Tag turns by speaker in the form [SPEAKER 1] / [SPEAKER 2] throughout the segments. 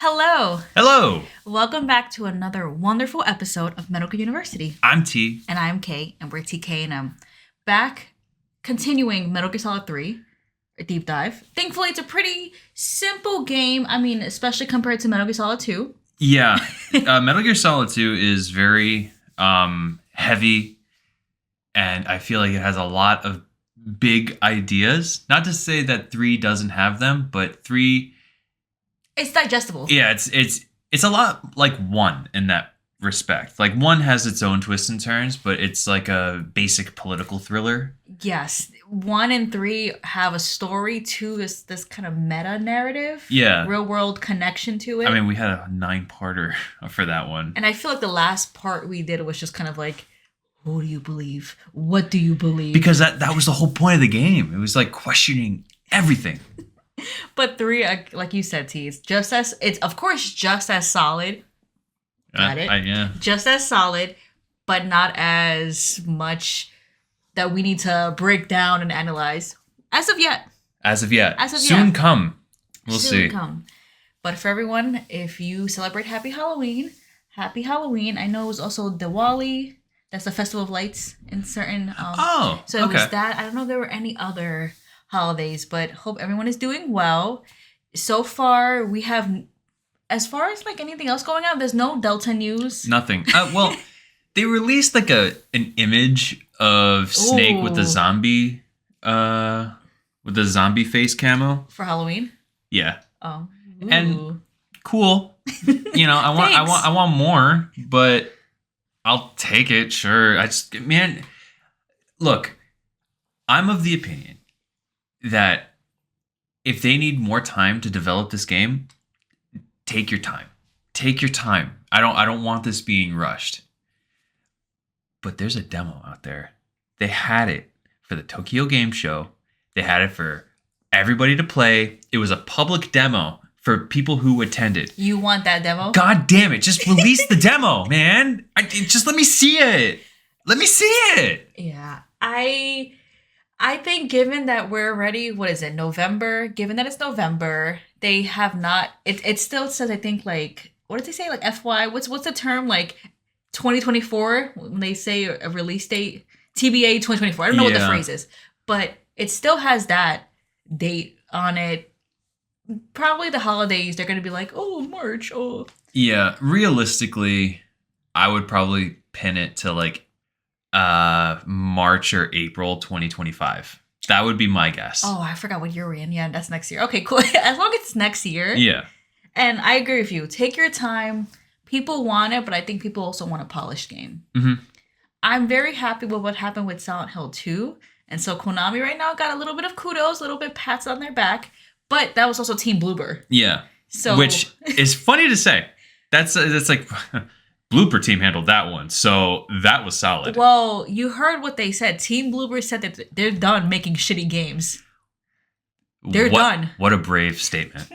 [SPEAKER 1] Hello.
[SPEAKER 2] Hello.
[SPEAKER 1] Welcome back to another wonderful episode of Medical University.
[SPEAKER 2] I'm T.
[SPEAKER 1] And I'm K, and we're TK and M. Back, continuing Metal Gear Solid 3, a deep dive. Thankfully, it's a pretty simple game. I mean, especially compared to Metal Gear Solid 2.
[SPEAKER 2] Yeah. Metal Gear Solid 2 is very heavy, and I feel like it has a lot of big ideas. Not to say that 3 doesn't have them, but 3...
[SPEAKER 1] It's digestible.
[SPEAKER 2] Yeah, it's a lot like 1 in that respect. Like 1 has its own twists and turns, but it's like a basic political thriller.
[SPEAKER 1] Yes. 1 and 3 have a story. 2 is this kind of meta narrative.
[SPEAKER 2] Yeah.
[SPEAKER 1] Real world connection to it.
[SPEAKER 2] I mean, we had a 9-parter for that one.
[SPEAKER 1] And I feel like the last part we did was just kind of like, who do you believe? What do you believe?
[SPEAKER 2] Because that was the whole point of the game. It was like questioning everything.
[SPEAKER 1] But 3, like you said, T, it's of course just as solid. Got it?
[SPEAKER 2] Yeah.
[SPEAKER 1] Just as solid, but not as much that we need to break down and analyze. As of yet. Soon come. We'll see. Come. But for everyone, if you celebrate Happy Halloween. Happy Halloween. I know it was also Diwali. That's the Festival of Lights in certain... So it was that. I don't know if there were any other holidays, but hope everyone is doing well. So far, we have... As far as like anything else going on, there's no Delta news.
[SPEAKER 2] Nothing. Well, they released like an image of Snake with the zombie face camo
[SPEAKER 1] For Halloween?
[SPEAKER 2] Yeah.
[SPEAKER 1] Oh. Ooh.
[SPEAKER 2] And cool. You know, I want more, but I'll take it, sure. Look, I'm of the opinion that if they need more time to develop this game, take your time. Take your time. I don't want this being rushed. But there's a demo out there. They had it for the Tokyo Game Show. They had it for everybody to play. It was a public demo for people who attended.
[SPEAKER 1] You want that demo?
[SPEAKER 2] God damn it. Just release the demo, man. Just let me see it. Let me see it.
[SPEAKER 1] Yeah. I think given that we're already, what is it, November? Given that it's November, they have not, it still says, I think, like, what did they say? Like FY, what's the term? Like 2024, when they say a release date? TBA 2024. I don't know what the phrase is. But it still has that date on it. Probably the holidays, they're going to be like, oh, March, oh.
[SPEAKER 2] Yeah, realistically, I would probably pin it to like March or April 2025. That would be my guess.
[SPEAKER 1] Oh, I forgot what year we're in. Yeah, that's next year. Okay, cool. As long as it's next year.
[SPEAKER 2] Yeah. And
[SPEAKER 1] I agree with you. Take your time. People want it, but I think people also want a polished game.
[SPEAKER 2] Mm-hmm.
[SPEAKER 1] I'm very happy with what happened with Silent Hill 2. And so Konami right now got a little bit of kudos, a little bit pats on their back. But that was also Team Bloober.
[SPEAKER 2] Yeah. So, which is funny to say. That's like... Blooper team handled that one, so that was solid.
[SPEAKER 1] Well, you heard what they said. Team Bloober said that they're done making shitty games. They're done.
[SPEAKER 2] What a brave statement.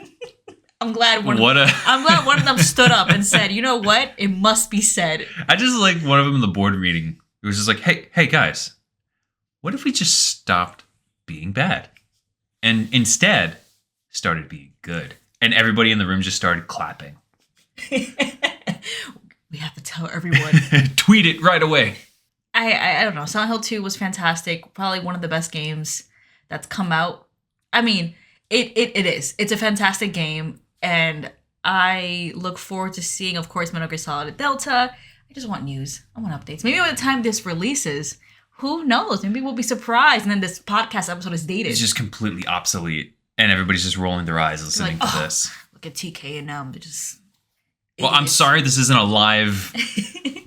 [SPEAKER 1] I'm glad one of them stood up and said, "You know what? It must be said."
[SPEAKER 2] I just like one of them in the board meeting. It was just like, "Hey guys, what if we just stopped being bad and instead started being good?" And everybody in the room just started clapping.
[SPEAKER 1] We have to tell everyone.
[SPEAKER 2] Tweet it right away.
[SPEAKER 1] I don't know. Silent Hill 2 was fantastic. Probably one of the best games that's come out. I mean, it is. It's a fantastic game. And I look forward to seeing, of course, Metal Gear Solid Delta. I just want news. I want updates. Maybe by the time this releases, who knows? Maybe we'll be surprised. And then this podcast episode is dated.
[SPEAKER 2] It's just completely obsolete. And everybody's just rolling their eyes listening to this.
[SPEAKER 1] Look at TK and them. They're just...
[SPEAKER 2] Well, I'm sorry this isn't a live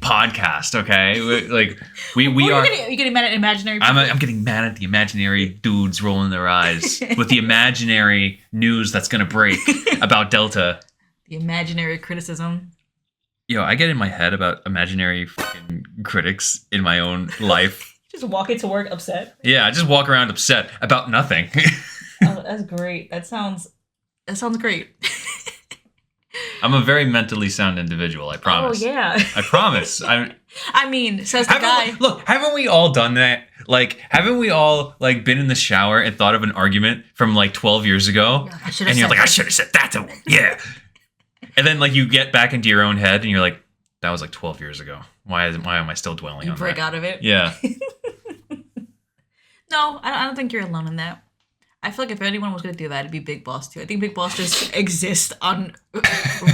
[SPEAKER 2] podcast, okay? Like we are.
[SPEAKER 1] You're getting mad at imaginary people?
[SPEAKER 2] I'm getting mad at the imaginary dudes rolling their eyes with the imaginary news that's gonna break about Delta.
[SPEAKER 1] The imaginary criticism.
[SPEAKER 2] Yo, I get in my head about imaginary fucking critics in my own life.
[SPEAKER 1] Just walk into work upset.
[SPEAKER 2] Yeah, I just walk around upset about nothing.
[SPEAKER 1] Oh, that's great. That sounds great.
[SPEAKER 2] I'm a very mentally sound individual, I promise.
[SPEAKER 1] Oh, yeah.
[SPEAKER 2] I promise.
[SPEAKER 1] I mean, says the guy.
[SPEAKER 2] Haven't we all done that? Like, haven't we all, like, been in the shower and thought of an argument from, like, 12 years ago?
[SPEAKER 1] And you're like,
[SPEAKER 2] I should have said that to him. Yeah. And then like you get back into your own head and you're like, that was like 12 years ago. Why am I still dwelling on that? You
[SPEAKER 1] break out of it.
[SPEAKER 2] Yeah.
[SPEAKER 1] No, I don't think you're alone in that. I feel like if anyone was going to do that, it'd be Big Boss too. I think Big Boss just exists on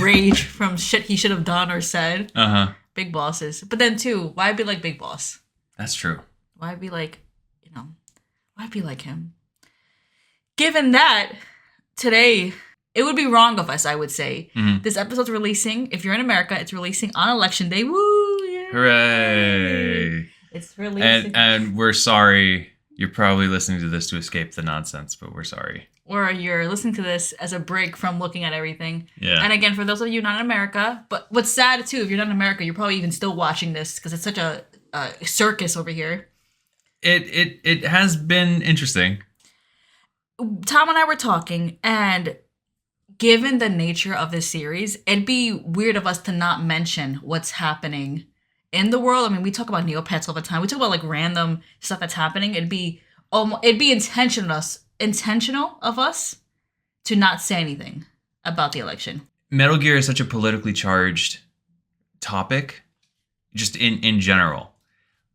[SPEAKER 1] rage from shit he should have done or said. Big Bosses. But then too, why be like Big Boss?
[SPEAKER 2] That's true.
[SPEAKER 1] Why be like, why be like him? Given that, today, it would be wrong of us, I would say. This episode's releasing, if you're in America, it's releasing on Election Day. Woo! Yeah.
[SPEAKER 2] Hooray!
[SPEAKER 1] It's releasing.
[SPEAKER 2] And we're sorry. You're probably listening to this to escape the nonsense, but we're sorry.
[SPEAKER 1] Or you're listening to this as a break from looking at everything.
[SPEAKER 2] Yeah.
[SPEAKER 1] And again, for those of you not in America, but what's sad too, if you're not in America, you're probably even still watching this because it's such a circus over here.
[SPEAKER 2] It has been interesting.
[SPEAKER 1] Tom and I were talking, and given the nature of this series, it'd be weird of us to not mention what's happening in the world. I mean, we talk about Neopets all the time. We talk about like random stuff that's happening. It'd be intentional of us to not say anything about the election.
[SPEAKER 2] Metal Gear is such a politically charged topic, just in general.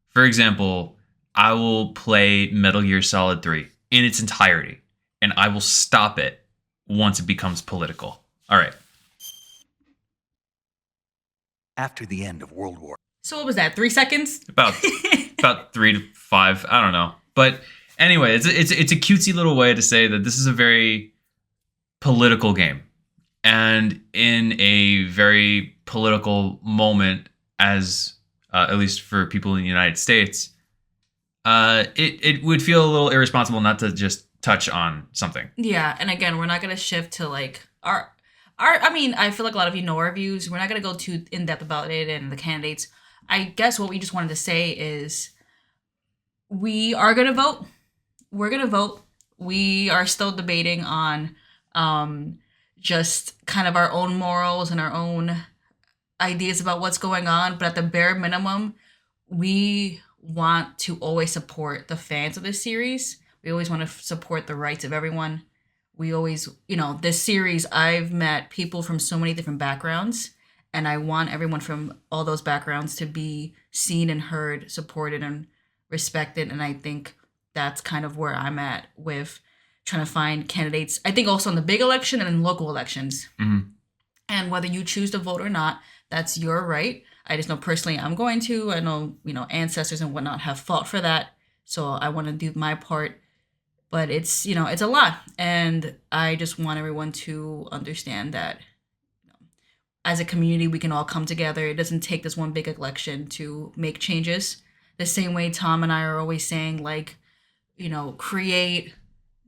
[SPEAKER 2] For example, I will play Metal Gear Solid 3 in its entirety, and I will stop it once it becomes political. All right.
[SPEAKER 3] After the end of World War.
[SPEAKER 1] So what was that? 3 seconds?
[SPEAKER 2] About 3 to 5. I don't know. But anyway, it's a cutesy little way to say that this is a very political game. And in a very political moment, as at least for people in the United States, it would feel a little irresponsible not to just touch on something.
[SPEAKER 1] Yeah, and again, we're not going to shift to like our I mean, I feel like a lot of you know our views. We're not going to go too in-depth about it and the candidates. I guess what we just wanted to say is we are going to vote. We're going to vote. We are still debating on just kind of our own morals and our own ideas about what's going on. But at the bare minimum, we want to always support the fans of this series. We always want to support the rights of everyone. We always, this series, I've met people from so many different backgrounds, and I want everyone from all those backgrounds to be seen and heard, supported and respected. And I think that's kind of where I'm at with trying to find candidates. I think also in the big election and in local elections.
[SPEAKER 2] Mm-hmm.
[SPEAKER 1] And whether you choose to vote or not, that's your right. I just know personally I'm going to. I know, ancestors and whatnot have fought for that. So I want to do my part. But it's, it's a lot. And I just want everyone to understand that as a community, we can all come together. It doesn't take this one big election to make changes. The same way Tom and I are always saying, like, create,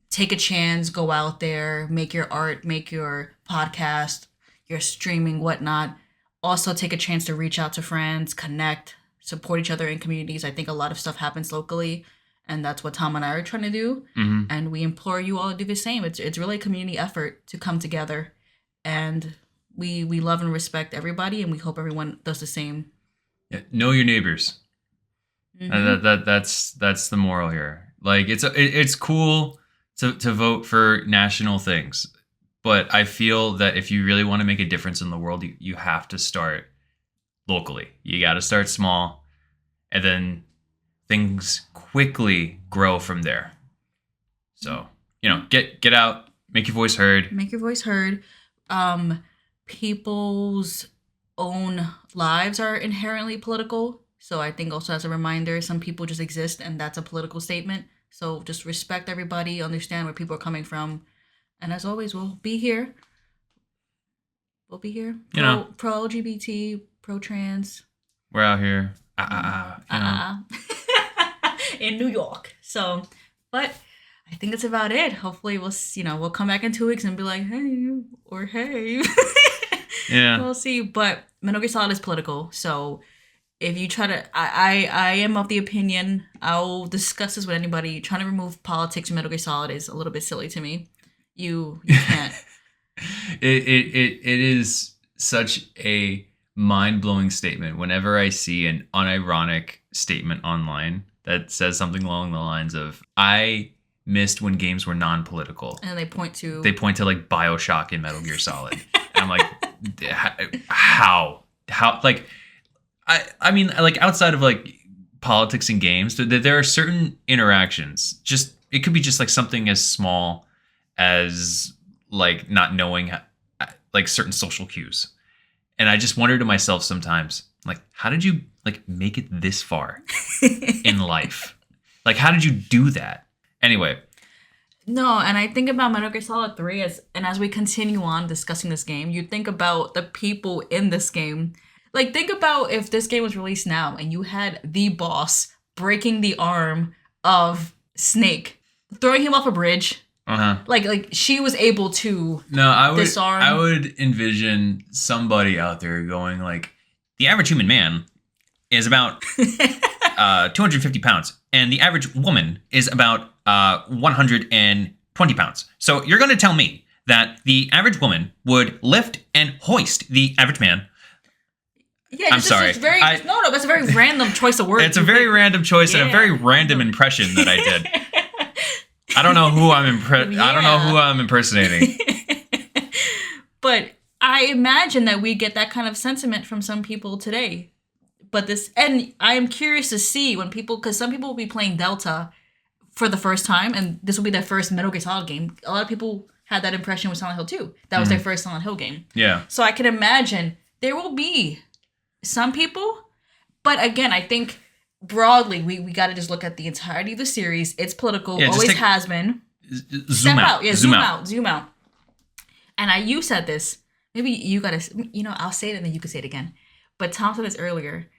[SPEAKER 1] take a chance, go out there, make your art, make your podcast, your streaming, whatnot. Also take a chance to reach out to friends, connect, support each other in communities. I think a lot of stuff happens locally. And that's what Tom and I are trying to do.
[SPEAKER 2] Mm-hmm.
[SPEAKER 1] And we implore you all to do the same. It's really a community effort to come together. And we love and respect everybody. And we hope everyone does the same.
[SPEAKER 2] Yeah, know your neighbors.
[SPEAKER 1] Mm-hmm.
[SPEAKER 2] That's the moral here. Like, it's cool to vote for national things. But I feel that if you really want to make a difference in the world, you have to start locally. You got to start small. And then things quickly grow from there. So, get out, make your voice heard.
[SPEAKER 1] Make your voice heard. People's own lives are inherently political. So I think also as a reminder, some people just exist and that's a political statement. So just respect everybody, understand where people are coming from. And as always, we'll be here. We'll be here. Pro LGBT, pro trans.
[SPEAKER 2] We're out here.
[SPEAKER 1] In New York. So, but I think that's about it. Hopefully we'll come back in 2 weeks and be like, hey, or hey.
[SPEAKER 2] Yeah.
[SPEAKER 1] We'll see. But Metal Gear Solid is political. So if you try to, I am of the opinion, I'll discuss this with anybody, trying to remove politics from Metal Gear Solid is a little bit silly to me. You can't.
[SPEAKER 2] It is such a mind-blowing statement whenever I see an unironic statement online that says something along the lines of, I missed when games were non-political.
[SPEAKER 1] And they point to
[SPEAKER 2] like BioShock and Metal Gear Solid. I'm like, how? Like, I mean, like outside of like politics and games, there are certain interactions. Just it could be just like something as small as like not knowing like certain social cues. And I just wonder to myself sometimes, like, how did you like make it this far in life? Like, how did you do that? Anyway.
[SPEAKER 1] No, and I think about Metal Gear Solid 3 as we continue on discussing this game, you think about the people in this game. Like, think about if this game was released now and you had the boss breaking the arm of Snake, throwing him off a bridge.
[SPEAKER 2] Uh-huh.
[SPEAKER 1] Like she was able to disarm.
[SPEAKER 2] I would envision somebody out there going like, the average human man is about 250 pounds, and the average woman is about 120 pounds. So you're going to tell me that the average woman would lift and hoist the average man.
[SPEAKER 1] Yeah, I'm sorry. No, that's a very random choice of words.
[SPEAKER 2] It's a very random choice and a very random impression that I did. I don't know who I don't know who I'm impersonating.
[SPEAKER 1] But I imagine that we get that kind of sentiment from some people today. And I am curious to see when because some people will be playing Delta for the first time, and this will be their first Metal Gear Solid game. A lot of people had that impression with Silent Hill 2. That was their first Silent Hill game.
[SPEAKER 2] Yeah.
[SPEAKER 1] So I can imagine there will be some people, but again, I think broadly, we got to just look at the entirety of the series. It's political, always has been.
[SPEAKER 2] Zoom out.
[SPEAKER 1] Yeah, zoom out. And you said this. Maybe you got to, I'll say it and then you can say it again. But Tom said this earlier.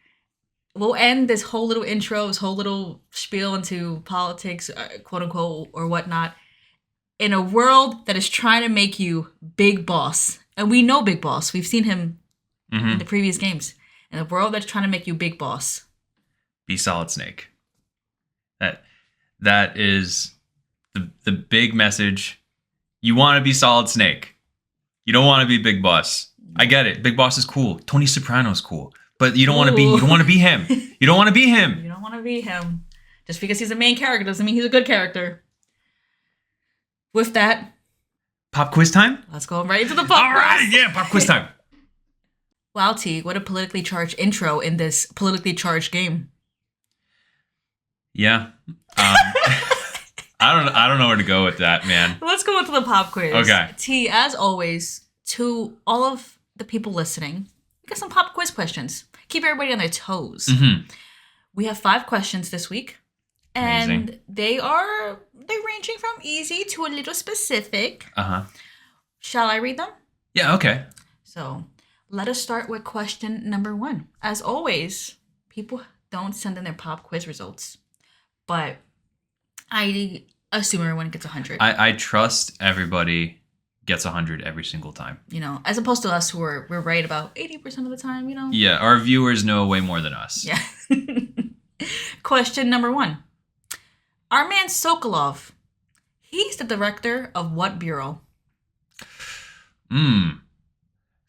[SPEAKER 1] We'll end this whole little intro, this whole little spiel into politics, quote unquote, or whatnot, in a world that is trying to make you Big Boss. And we know Big Boss. We've seen him in the previous games. In a world that's trying to make you Big Boss.
[SPEAKER 2] Be Solid Snake. That is the big message. You want to be Solid Snake. You don't want to be Big Boss. I get it. Big Boss is cool. Tony Soprano's cool. But you don't want to be him. You don't want to be him.
[SPEAKER 1] You don't want to be him. Just because he's a main character doesn't mean he's a good character. With that,
[SPEAKER 2] pop quiz time?
[SPEAKER 1] Let's go right into the pop quiz.
[SPEAKER 2] All right, yeah, pop quiz time.
[SPEAKER 1] Wow, T, what a politically charged intro in this politically charged game.
[SPEAKER 2] Yeah. I don't know where to go with that, man.
[SPEAKER 1] Let's go into the pop quiz.
[SPEAKER 2] Okay.
[SPEAKER 1] T, as always, to all of the people listening, we got some pop quiz questions. Keep everybody on their toes. Mm-hmm. We have 5 questions this week. And amazing. They're ranging from easy to a little specific. Uh-huh. Shall I read them?
[SPEAKER 2] Yeah, okay.
[SPEAKER 1] So, let us start with question number 1. As always, people don't send in their pop quiz results. But I assume everyone gets 100.
[SPEAKER 2] I trust everybody gets 100 every single time.
[SPEAKER 1] As opposed to us we're right about 80% of the time,
[SPEAKER 2] Yeah, our viewers know way more than us.
[SPEAKER 1] Yeah. Question number 1. Our man Sokolov, he's the director of what bureau?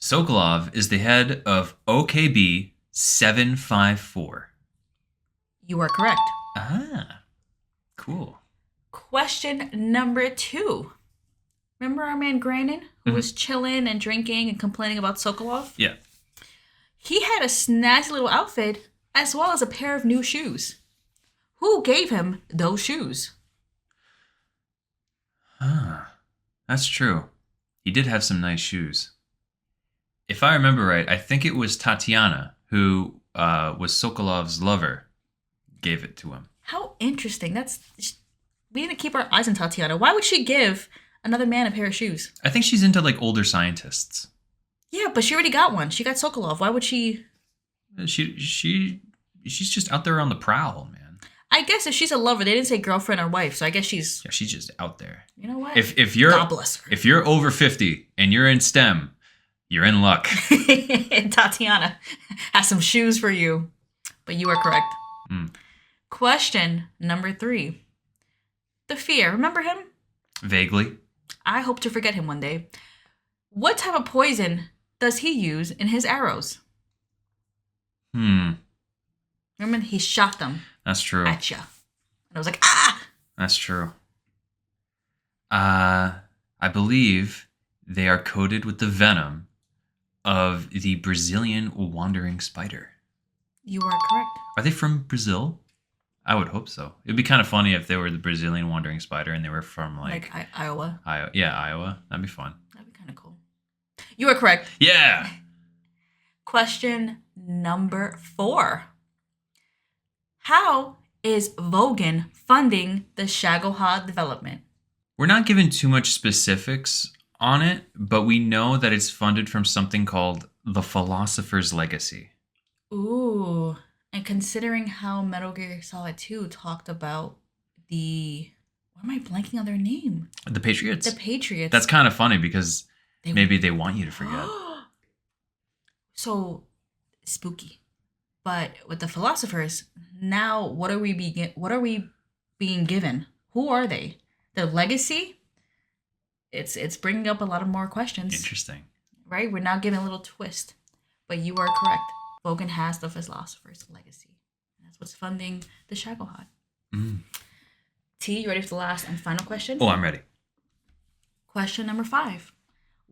[SPEAKER 2] Sokolov is the head of OKB 754.
[SPEAKER 1] You are correct.
[SPEAKER 2] Ah, cool.
[SPEAKER 1] Question number 2. Remember our man Granin, who was chilling and drinking and complaining about Sokolov?
[SPEAKER 2] Yeah.
[SPEAKER 1] He had a snazzy little outfit as well as a pair of new shoes. Who gave him those shoes?
[SPEAKER 2] That's true. He did have some nice shoes. If I remember right, I think it was Tatiana, who was Sokolov's lover, gave it to him.
[SPEAKER 1] How interesting. We need to keep our eyes on Tatiana. Why would she give another man a pair of shoes?
[SPEAKER 2] I think she's into like older scientists.
[SPEAKER 1] Yeah, but she already got one. She got Sokolov. Why would she?
[SPEAKER 2] She's just out there on the prowl, man.
[SPEAKER 1] I guess if she's a lover, they didn't say girlfriend or wife, so I guess she's...
[SPEAKER 2] Yeah, she's just out there.
[SPEAKER 1] You know what?
[SPEAKER 2] If you're
[SPEAKER 1] God bless her.
[SPEAKER 2] If you're over 50 and you're in STEM, you're in luck.
[SPEAKER 1] Tatiana has some shoes for you, but you are correct. Question number 3. The Fear, remember him?
[SPEAKER 2] Vaguely.
[SPEAKER 1] I hope to forget him one day. What type of poison does he use in his arrows? Remember, he shot them.
[SPEAKER 2] That's true.
[SPEAKER 1] At you. And I was like, ah!
[SPEAKER 2] That's true. I believe they are coated with the venom of the Brazilian wandering spider.
[SPEAKER 1] You are correct.
[SPEAKER 2] Are they from Brazil? I would hope so. It'd be kind of funny if they were the Brazilian wandering spider and they were from like
[SPEAKER 1] Iowa.
[SPEAKER 2] Yeah, Iowa. That'd be fun.
[SPEAKER 1] That'd be kind of cool. You are correct.
[SPEAKER 2] Yeah.
[SPEAKER 1] Question number 4. How is Vogan funding the Shagohod development?
[SPEAKER 2] We're not given too much specifics on it, but we know that it's funded from something called the Philosopher's Legacy.
[SPEAKER 1] Ooh. And considering how Metal Gear Solid 2 talked about the... Why am I blanking on their name?
[SPEAKER 2] The Patriots.
[SPEAKER 1] The Patriots.
[SPEAKER 2] That's kind of funny because maybe they want you to forget.
[SPEAKER 1] So, spooky. But with the Philosophers, now what are we being given? Who are they? The Legacy? It's bringing up a lot of more questions.
[SPEAKER 2] Interesting.
[SPEAKER 1] Right? We're now giving a little twist. But you are correct. Vogan has the Philosopher's Legacy. And that's what's funding the Shagohod. T, you ready for the last and final question?
[SPEAKER 2] Oh, I'm ready.
[SPEAKER 1] Question number 5.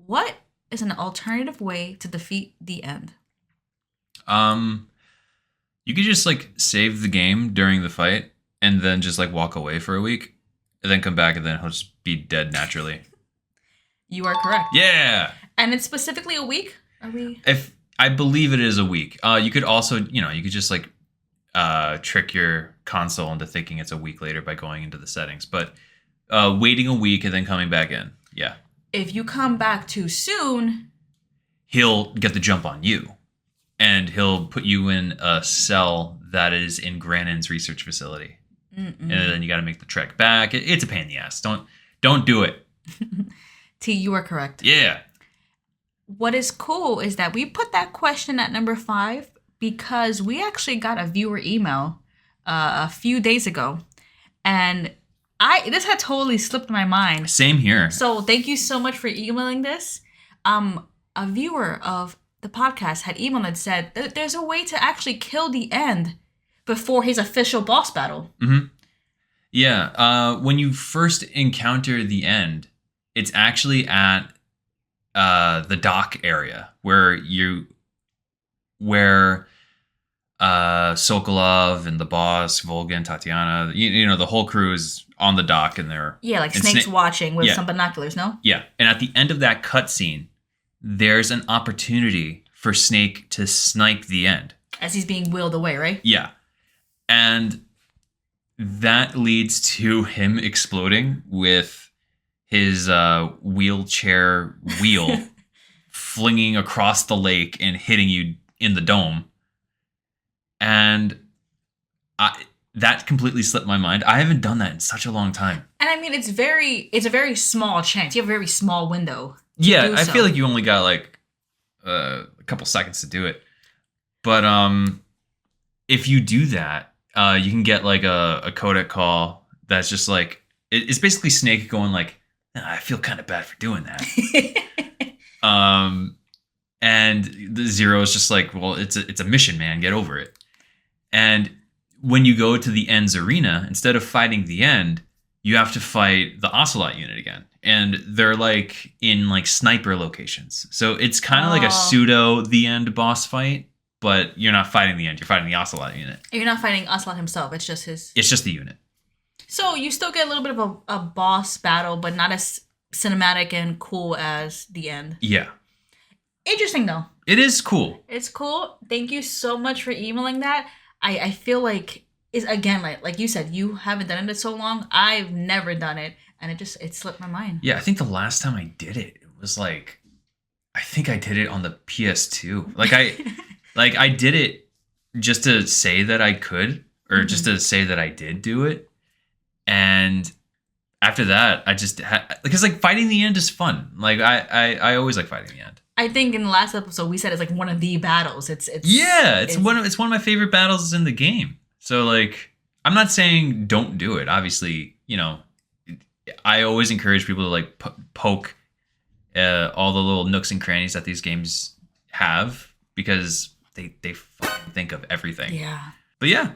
[SPEAKER 1] What is an alternative way to defeat the end?
[SPEAKER 2] You could just like save the game during the fight and then just like walk away for a week and then come back and then he'll just be dead naturally.
[SPEAKER 1] You are correct.
[SPEAKER 2] Yeah.
[SPEAKER 1] And it's specifically a week? Are we?
[SPEAKER 2] If I believe it is a week. You could also, you could just like trick your console into thinking it's a week later by going into the settings. But waiting a week and then coming back in. Yeah.
[SPEAKER 1] If you come back too soon,
[SPEAKER 2] he'll get the jump on you. And he'll put you in a cell that is in Granin's research facility. And then you got to make the trek back. It's a pain in the ass. Don't do it.
[SPEAKER 1] T, you are correct.
[SPEAKER 2] Yeah.
[SPEAKER 1] What is cool is that we put that question at number 5 because we actually got a viewer email a few days ago. And this had totally slipped my mind.
[SPEAKER 2] Same here.
[SPEAKER 1] So thank you so much for emailing this. A viewer of the podcast had emailed and said that there's a way to actually kill the end before his official boss battle.
[SPEAKER 2] Mm-hmm. Yeah. When you first encounter the end, it's actually at the dock area where Sokolov and the boss, Volgan, Tatiana, the whole crew is on the dock and they're...
[SPEAKER 1] Yeah, like Snake's watching with some binoculars, no?
[SPEAKER 2] Yeah. And at the end of that cutscene, there's an opportunity for Snake to snipe the end.
[SPEAKER 1] As he's being wheeled away, right?
[SPEAKER 2] Yeah. And that leads to him exploding with his wheelchair wheel flinging across the lake and hitting you in the dome. And that completely slipped my mind. I haven't done that in such a long time.
[SPEAKER 1] And I mean, it's a very small chance. You have a very small window.
[SPEAKER 2] Yeah, I feel like you only got like a couple seconds to do it. But if you do that, you can get like a codec call that's just like, it's basically Snake going like, I feel kind of bad for doing that. And the Zero is just like, well, it's a mission, man. Get over it. And when you go to the End's arena, instead of fighting the End, you have to fight the Ocelot unit again. And they're like in like sniper locations. So it's kind of like a pseudo the End boss fight, but you're not fighting the End. You're fighting the Ocelot unit.
[SPEAKER 1] You're not fighting Ocelot himself. It's just his...
[SPEAKER 2] It's just the unit.
[SPEAKER 1] So you still get a little bit of a boss battle, but not as cinematic and cool as the End.
[SPEAKER 2] Yeah.
[SPEAKER 1] Interesting, though.
[SPEAKER 2] It is cool.
[SPEAKER 1] It's cool. Thank you so much for emailing that. I feel like, again, like you said, you haven't done it in so long. I've never done it, and it slipped my mind.
[SPEAKER 2] Yeah, I think the last time I did it, it was like, I think I did it on the PS2. Like I did it just to say that I could, or just to say that I did do it. And after that, I just had, because like fighting the End is fun. Like I always like fighting the End.
[SPEAKER 1] I think in the last episode we said it's like one of the battles. It's
[SPEAKER 2] one of my favorite battles in the game. So like, I'm not saying don't do it. Obviously, I always encourage people to like poke all the little nooks and crannies that these games have, because they fucking think of everything.
[SPEAKER 1] Yeah.
[SPEAKER 2] But yeah,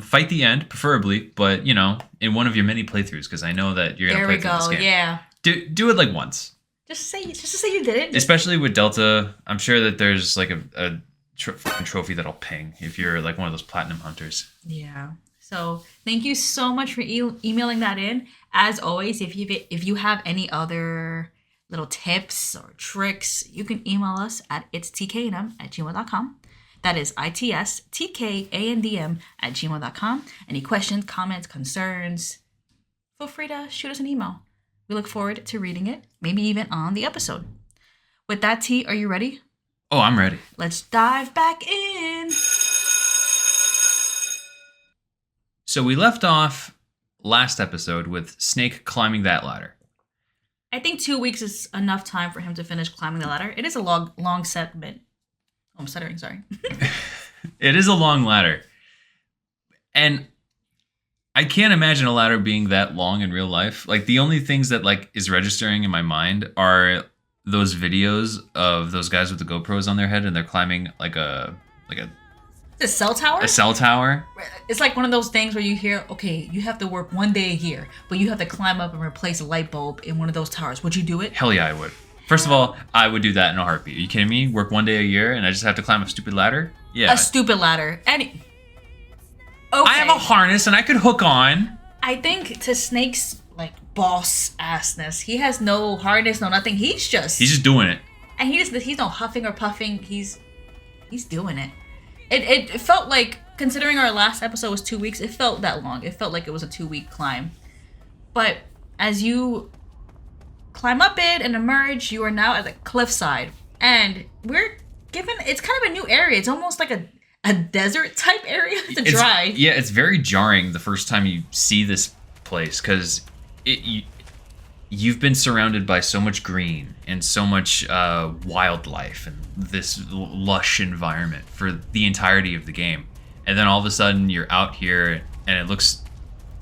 [SPEAKER 2] fight the End preferably, but in one of your many playthroughs, because I know that you're gonna play through this game.
[SPEAKER 1] Yeah.
[SPEAKER 2] Do it like once.
[SPEAKER 1] Just to say you did it.
[SPEAKER 2] Especially with Delta, I'm sure that there's like a trophy that'll ping if you're like one of those platinum hunters.
[SPEAKER 1] Yeah. So thank you so much for emailing that in. As always, if you have any other little tips or tricks, you can email us at itstkandm@gmail.com. That is itstkandm@gmail.com. Any questions, comments, concerns, feel free to shoot us an email. We look forward to reading it, maybe even on the episode. With that, T, are you ready?
[SPEAKER 2] Oh, I'm ready.
[SPEAKER 1] Let's dive back in.
[SPEAKER 2] So we left off last episode with Snake climbing that ladder.
[SPEAKER 1] I think 2 weeks is enough time for him to finish climbing the ladder. It is a long segment. Oh, I'm stuttering, sorry.
[SPEAKER 2] It is a long ladder. And I can't imagine a ladder being that long in real life. Like, the only things that like is registering in my mind are those videos of those guys with the GoPros on their head and they're climbing like a
[SPEAKER 1] cell tower?
[SPEAKER 2] A cell tower.
[SPEAKER 1] It's like one of those things where you hear, okay, you have to work one day here, but you have to climb up and replace a light bulb in one of those towers. Would you do it?
[SPEAKER 2] Hell yeah, I would. First of all, I would do that in a heartbeat. Are you kidding me? Work one day a year and I just have to climb a stupid ladder? Yeah.
[SPEAKER 1] A stupid ladder. Okay.
[SPEAKER 2] I have a harness and I could hook on.
[SPEAKER 1] I think to Snake's like boss assness, he has no harness, no nothing. He's just
[SPEAKER 2] doing it.
[SPEAKER 1] And he's no huffing or puffing. He's doing it. It felt like, considering our last episode was 2 weeks, it felt that long. It felt like it was a 2-week climb. But as you climb up it and emerge, you are now at the cliffside. And it's kind of a new area. It's almost like a desert type area to drive.
[SPEAKER 2] Yeah, it's very jarring the first time you see this place because you've been surrounded by so much green and so much wildlife and this lush environment for the entirety of the game. And then all of a sudden you're out here and it looks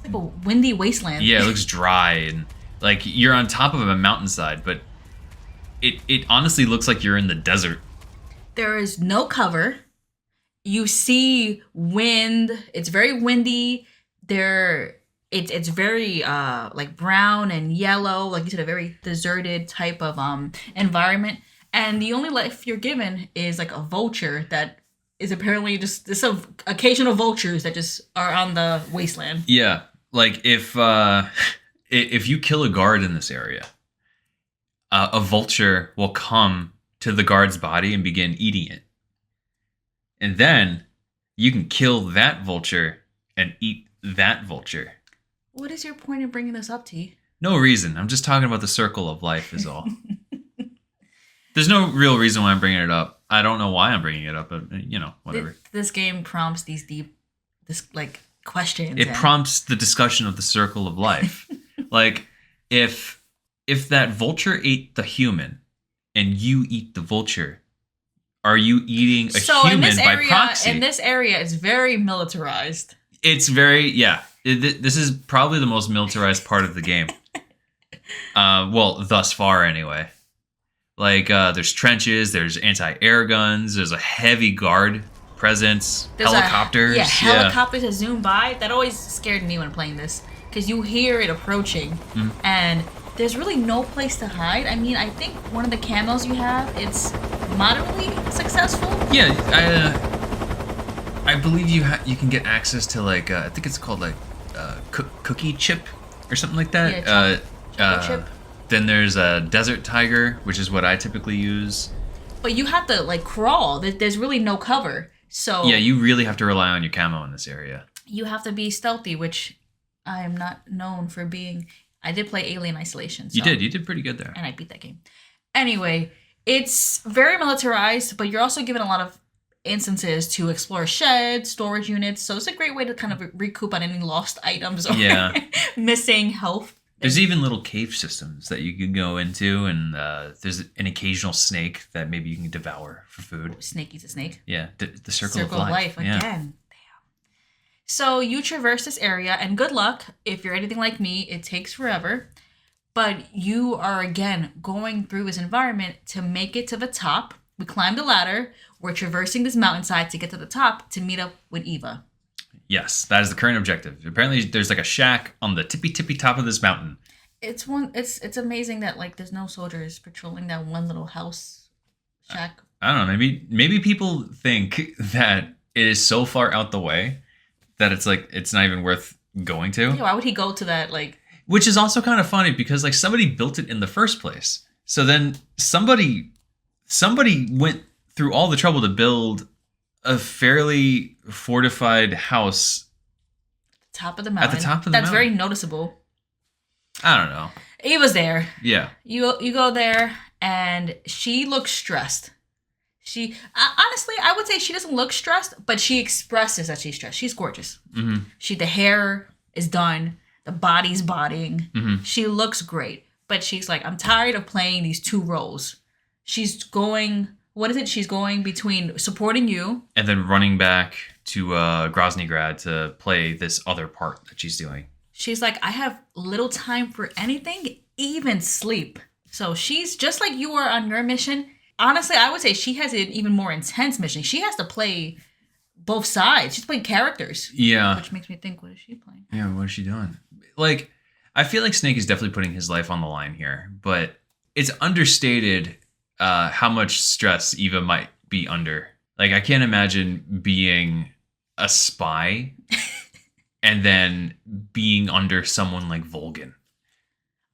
[SPEAKER 1] like a windy wasteland.
[SPEAKER 2] Yeah, it looks dry and like you're on top of a mountainside, but it honestly looks like you're in the desert.
[SPEAKER 1] There is no cover. You see wind. It's very windy. It's very like brown and yellow, like you said, a very deserted type of environment. And the only life you're given is like a vulture that is apparently just some occasional vultures that just are on the wasteland.
[SPEAKER 2] Yeah, like if you kill a guard in this area, a vulture will come to the guard's body and begin eating it. And then you can kill that vulture and eat that vulture.
[SPEAKER 1] What is your point in bringing this up, T?
[SPEAKER 2] No reason. I'm just talking about the circle of life is all. There's no real reason why I'm bringing it up. I don't know why I'm bringing it up, but, whatever.
[SPEAKER 1] This game prompts these questions.
[SPEAKER 2] It prompts the discussion of the circle of life. Like, if that vulture ate the human and you eat the vulture, are you eating a human by proxy?
[SPEAKER 1] In this area, it's very militarized.
[SPEAKER 2] It's very, yeah. This is probably the most militarized part of the game. Well, thus far, anyway. Like, there's trenches, there's anti-air guns, there's a heavy guard presence, helicopters.
[SPEAKER 1] Helicopters that zoom by. That always scared me when playing this. Because you hear it approaching, and there's really no place to hide. I mean, I think one of the camos you have, it's moderately successful.
[SPEAKER 2] Yeah, I believe you can get access to like I think it's called like cookie chip or something like that.
[SPEAKER 1] Yeah, chocolate chip.
[SPEAKER 2] Then there's a desert tiger, which is what I typically use.
[SPEAKER 1] But you have to like crawl. There's really no cover. So
[SPEAKER 2] yeah, you really have to rely on your camo in this area.
[SPEAKER 1] You have to be stealthy, which I am not known for being. I did play Alien Isolation. So,
[SPEAKER 2] you did pretty good there.
[SPEAKER 1] And I beat that game. Anyway, it's very militarized, but you're also given a lot of instances to explore sheds, storage units. So it's a great way to kind of recoup on any lost items or missing health.
[SPEAKER 2] There's even little cave systems that you can go into, and there's an occasional snake that maybe you can devour for food.
[SPEAKER 1] Snake eats a snake?
[SPEAKER 2] Yeah, the circle of life.
[SPEAKER 1] Again. Yeah. Damn. So you traverse this area, and good luck. If you're anything like me, it takes forever. But you are, again, going through this environment to make it to the top. We climb the ladder. We're traversing this mountainside to get to the top to meet up with Eva.
[SPEAKER 2] Yes, that is the current objective. Apparently, there's like a shack on the tippy top of this mountain.
[SPEAKER 1] It's amazing that like there's no soldiers patrolling that one little house shack.
[SPEAKER 2] I don't know. Maybe people think that it is so far out the way that it's like it's not even worth going to.
[SPEAKER 1] Yeah, why would he go to that like?
[SPEAKER 2] Which is also kind of funny because like somebody built it in the first place. So then somebody went through all the trouble to build a fairly fortified house
[SPEAKER 1] top of the mountain.
[SPEAKER 2] At the top of the
[SPEAKER 1] That's
[SPEAKER 2] mountain.
[SPEAKER 1] very noticeable.
[SPEAKER 2] I don't know.
[SPEAKER 1] He was there.
[SPEAKER 2] Yeah.
[SPEAKER 1] You go there and she looks stressed. She honestly, I would say she doesn't look stressed, but she expresses that she's stressed. She's gorgeous.
[SPEAKER 2] Mm-hmm.
[SPEAKER 1] The hair is done, the body's bodying.
[SPEAKER 2] Mm-hmm.
[SPEAKER 1] She looks great, but she's like, I'm tired of playing these two roles. She's going. What is it? She's going between supporting you
[SPEAKER 2] and then running back to Groznygrad to play this other part that she's doing.
[SPEAKER 1] She's like, I have little time for anything, even sleep. So she's just like you are on your mission. Honestly, I would say she has an even more intense mission. She has to play both sides. She's playing characters.
[SPEAKER 2] Yeah.
[SPEAKER 1] Which makes me think, what is she playing?
[SPEAKER 2] Yeah, what is she doing? Like, I feel like Snake is definitely putting his life on the line here, but it's understated how much stress Eva might be under. Like, I can't imagine being a spy and then being under someone like Volgin.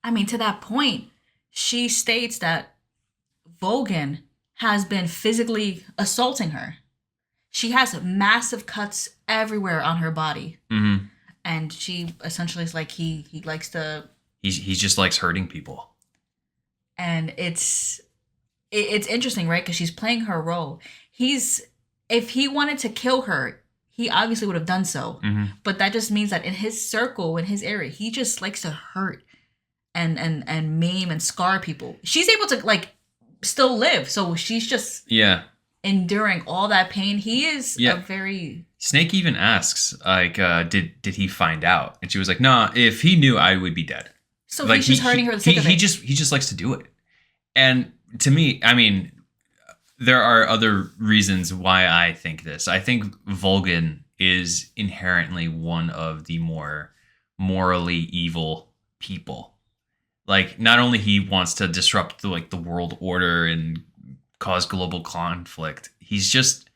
[SPEAKER 1] I mean, to that point, she states that Volgin has been physically assaulting her. She has massive cuts everywhere on her body.
[SPEAKER 2] Mm-hmm.
[SPEAKER 1] And she essentially is like, he likes to...
[SPEAKER 2] He just likes hurting people.
[SPEAKER 1] And it's interesting, right? Because she's playing her role. If he wanted to kill her, he obviously would have done so.
[SPEAKER 2] Mm-hmm.
[SPEAKER 1] But that just means that in his circle, in his area, he just likes to hurt and maim and scar people. She's able to like still live, so she's just enduring all that pain. He is a very...
[SPEAKER 2] Snake even asks, like, did he find out? And she was like, nah, if he knew, I would be dead.
[SPEAKER 1] So like, he's just hurting her.
[SPEAKER 2] He just likes to do it. And to me, I mean, there are other reasons why I think this. I think Volgin is inherently one of the more morally evil people. Like, not only he wants to disrupt the world order and cause global conflict, he's just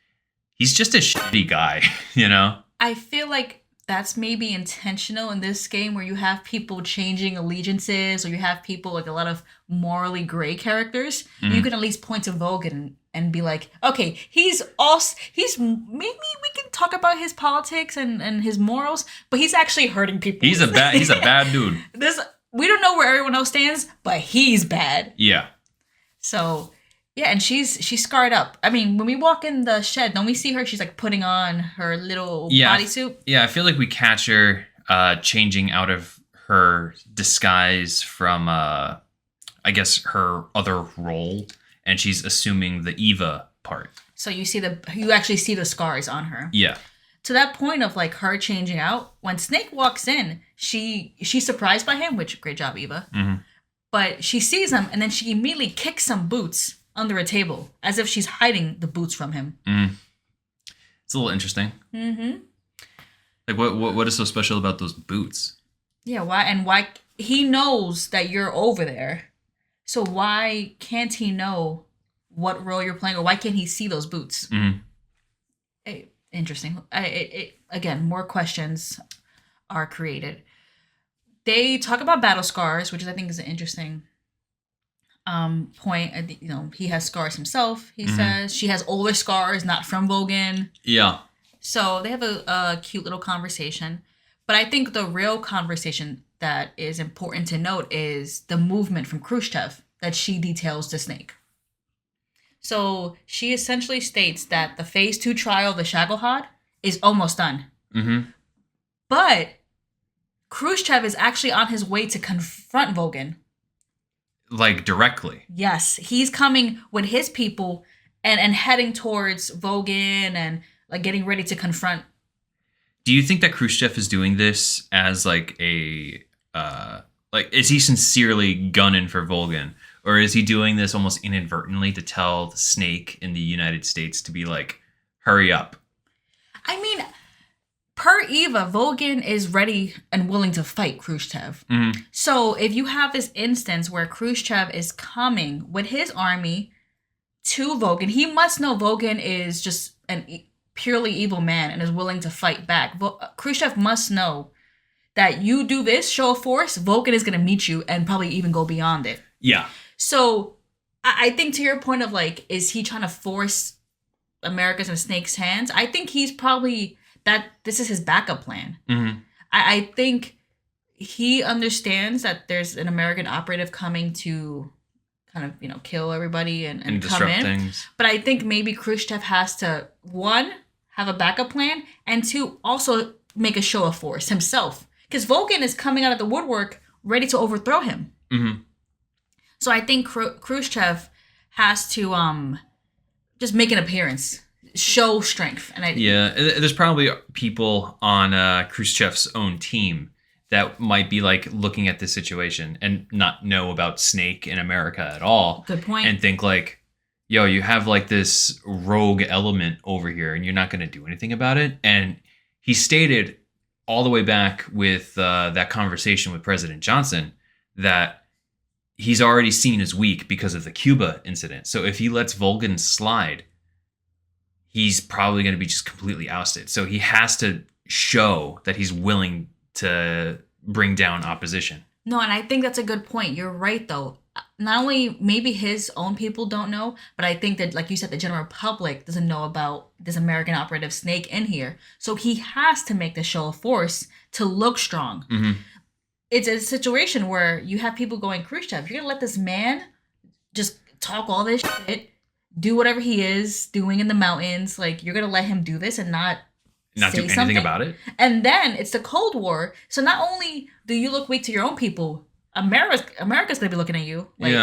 [SPEAKER 2] a shitty guy, you know?
[SPEAKER 1] I feel like that's maybe intentional in this game where you have people changing allegiances or you have people like a lot of morally gray characters. Mm-hmm. You can at least point to Volgin and be like, okay, he's maybe we can talk about his politics and his morals, but he's actually hurting people.
[SPEAKER 2] He's a bad dude.
[SPEAKER 1] We don't know where everyone else stands, but he's bad.
[SPEAKER 2] Yeah.
[SPEAKER 1] So, yeah, and she's scarred up. I mean, when we walk in the shed, don't we see her? She's like putting on her little bodysuit.
[SPEAKER 2] Yeah, I feel like we catch her changing out of her disguise from, I guess, her other role, and she's assuming the Eva part.
[SPEAKER 1] So you actually see the scars on her.
[SPEAKER 2] Yeah.
[SPEAKER 1] To that point of like her changing out, when Snake walks in, she's surprised by him, which great job, Eva.
[SPEAKER 2] Mm-hmm.
[SPEAKER 1] But she sees him and then she immediately kicks some boots under a table as if she's hiding the boots from him.
[SPEAKER 2] Mm. It's a little interesting.
[SPEAKER 1] Mm-hmm.
[SPEAKER 2] Like what is so special about those boots?
[SPEAKER 1] Yeah, why he knows that you're over there. So why can't he know what role you're playing, or why can't he see those boots?
[SPEAKER 2] Mm-hmm.
[SPEAKER 1] Interesting. Again, more questions are created. They talk about battle scars, which I think is an interesting point. You know, he has scars himself. He says she has older scars, not from Volgin.
[SPEAKER 2] Yeah.
[SPEAKER 1] So they have a cute little conversation. But I think the real conversation that is important to note is the movement from Khrushchev that she details to Snake. So she essentially states that the Phase 2 trial of the Shagohod is almost done.
[SPEAKER 2] Mm-hmm.
[SPEAKER 1] But Khrushchev is actually on his way to confront Volgin.
[SPEAKER 2] Like, directly?
[SPEAKER 1] Yes. He's coming with his people and heading towards Volgin and, like, getting ready to confront.
[SPEAKER 2] Do you think that Khrushchev is doing this as, like, is he sincerely gunning for Volgin? Or is he doing this almost inadvertently to tell the Snake in the United States to be like, hurry up?
[SPEAKER 1] I mean, per Eva, Volgin is ready and willing to fight Khrushchev. Mm-hmm. So if you have this instance where Khrushchev is coming with his army to Volgin, he must know Volgin is just an purely evil man and is willing to fight back. Khrushchev must know that you do this show of force, Volgin is going to meet you and probably even go beyond it.
[SPEAKER 2] Yeah.
[SPEAKER 1] So I think to your point of like, is he trying to force America's and Snake's hands? I think he's probably that this is his backup plan. Mm-hmm. I think he understands that there's an American operative coming to kind of, kill everybody and come
[SPEAKER 2] disrupt
[SPEAKER 1] in.
[SPEAKER 2] Things.
[SPEAKER 1] But I think maybe Khrushchev has to, one, have a backup plan, and two, also make a show of force himself. Because Volgin is coming out of the woodwork ready to overthrow him. Mm-hmm. So I think Khrushchev has to just make an appearance, show strength. And
[SPEAKER 2] there's probably people on Khrushchev's own team that might be like looking at this situation and not know about Snake in America at all.
[SPEAKER 1] Good point.
[SPEAKER 2] And think like, yo, you have like this rogue element over here and you're not going to do anything about it. And he stated all the way back with that conversation with President Johnson that he's already seen as weak because of the Cuba incident. So if he lets Volgin slide, he's probably going to be just completely ousted. So he has to show that he's willing to bring down opposition.
[SPEAKER 1] No, and I think that's a good point. You're right, though. Not only maybe his own people don't know, but I think that, like you said, the general public doesn't know about this American operative Snake in here. So he has to make the show of force to look strong. Mm-hmm. It's a situation where you have people going, Khrushchev, you're going to let this man just talk all this shit, do whatever he is doing in the mountains. Like, you're going to let him do this and not
[SPEAKER 2] do anything about it.
[SPEAKER 1] And then it's the Cold War. So not only do you look weak to your own people, America's going to be looking at you. Like,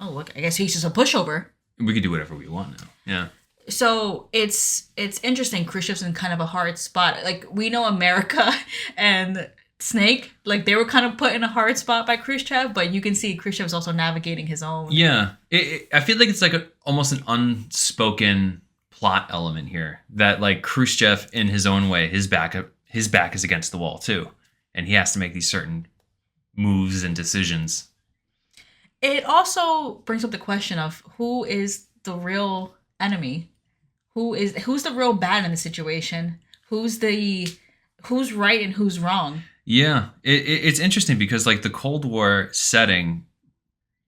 [SPEAKER 1] oh, look, I guess he's just a pushover.
[SPEAKER 2] We can do whatever we want now. Yeah.
[SPEAKER 1] So it's interesting. Khrushchev's in kind of a hard spot. Like, we know America and Snake, like, they were kind of put in a hard spot by Khrushchev, but you can see Khrushchev's also navigating his own.
[SPEAKER 2] Yeah. I feel like it's like almost an unspoken plot element here that, like, Khrushchev in his own way, his back is against the wall too, and he has to make these certain moves and decisions.
[SPEAKER 1] It also brings up the question of who is the real enemy, who's the real bad in the situation, who's right and who's wrong.
[SPEAKER 2] Yeah, it's interesting because, like, the Cold War setting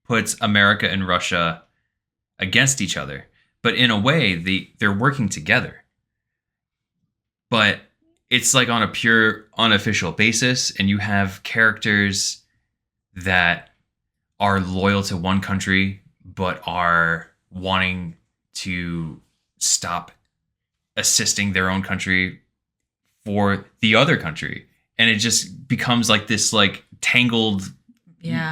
[SPEAKER 2] puts America and Russia against each other. But in a way, they're working together. But it's like on a pure unofficial basis, and you have characters that are loyal to one country, but are wanting to stop assisting their own country for the other country. And it just becomes like this like tangled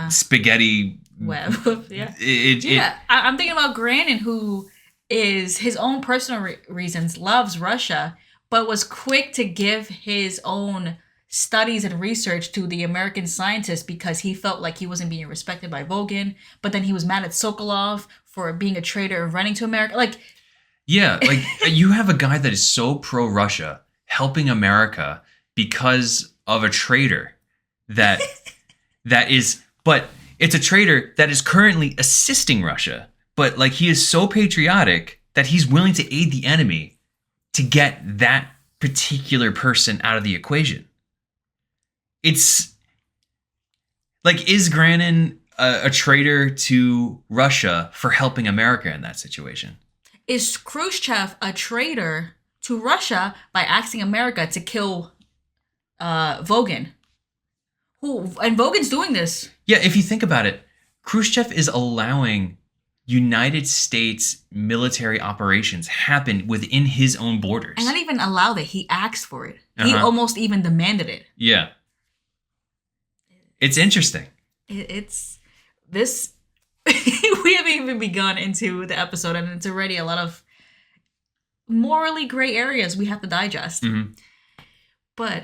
[SPEAKER 2] spaghetti
[SPEAKER 1] web. I'm thinking about Granin, who is his own personal reasons, loves Russia, but was quick to give his own studies and research to the American scientists because he felt like he wasn't being respected by Volgin. But then he was mad at Sokolov for being a traitor and running to America. Like,
[SPEAKER 2] yeah, like you have a guy that is so pro-Russia helping America because of a traitor that is, but it's a traitor that is currently assisting Russia. But like he is so patriotic that he's willing to aid the enemy to get that particular person out of the equation. It's like, is Granin a traitor to Russia for helping America in that situation?
[SPEAKER 1] Is Khrushchev a traitor to Russia by asking America to kill Volgin? And Vogin's doing this.
[SPEAKER 2] Yeah, if you think about it, Khrushchev is allowing United States military operations happen within his own borders.
[SPEAKER 1] And not even allowed it. He asked for it. He almost even demanded it.
[SPEAKER 2] Yeah. It's interesting.
[SPEAKER 1] It's this. We haven't even begun into the episode, and it's already a lot of morally gray areas we have to digest. Mm-hmm. But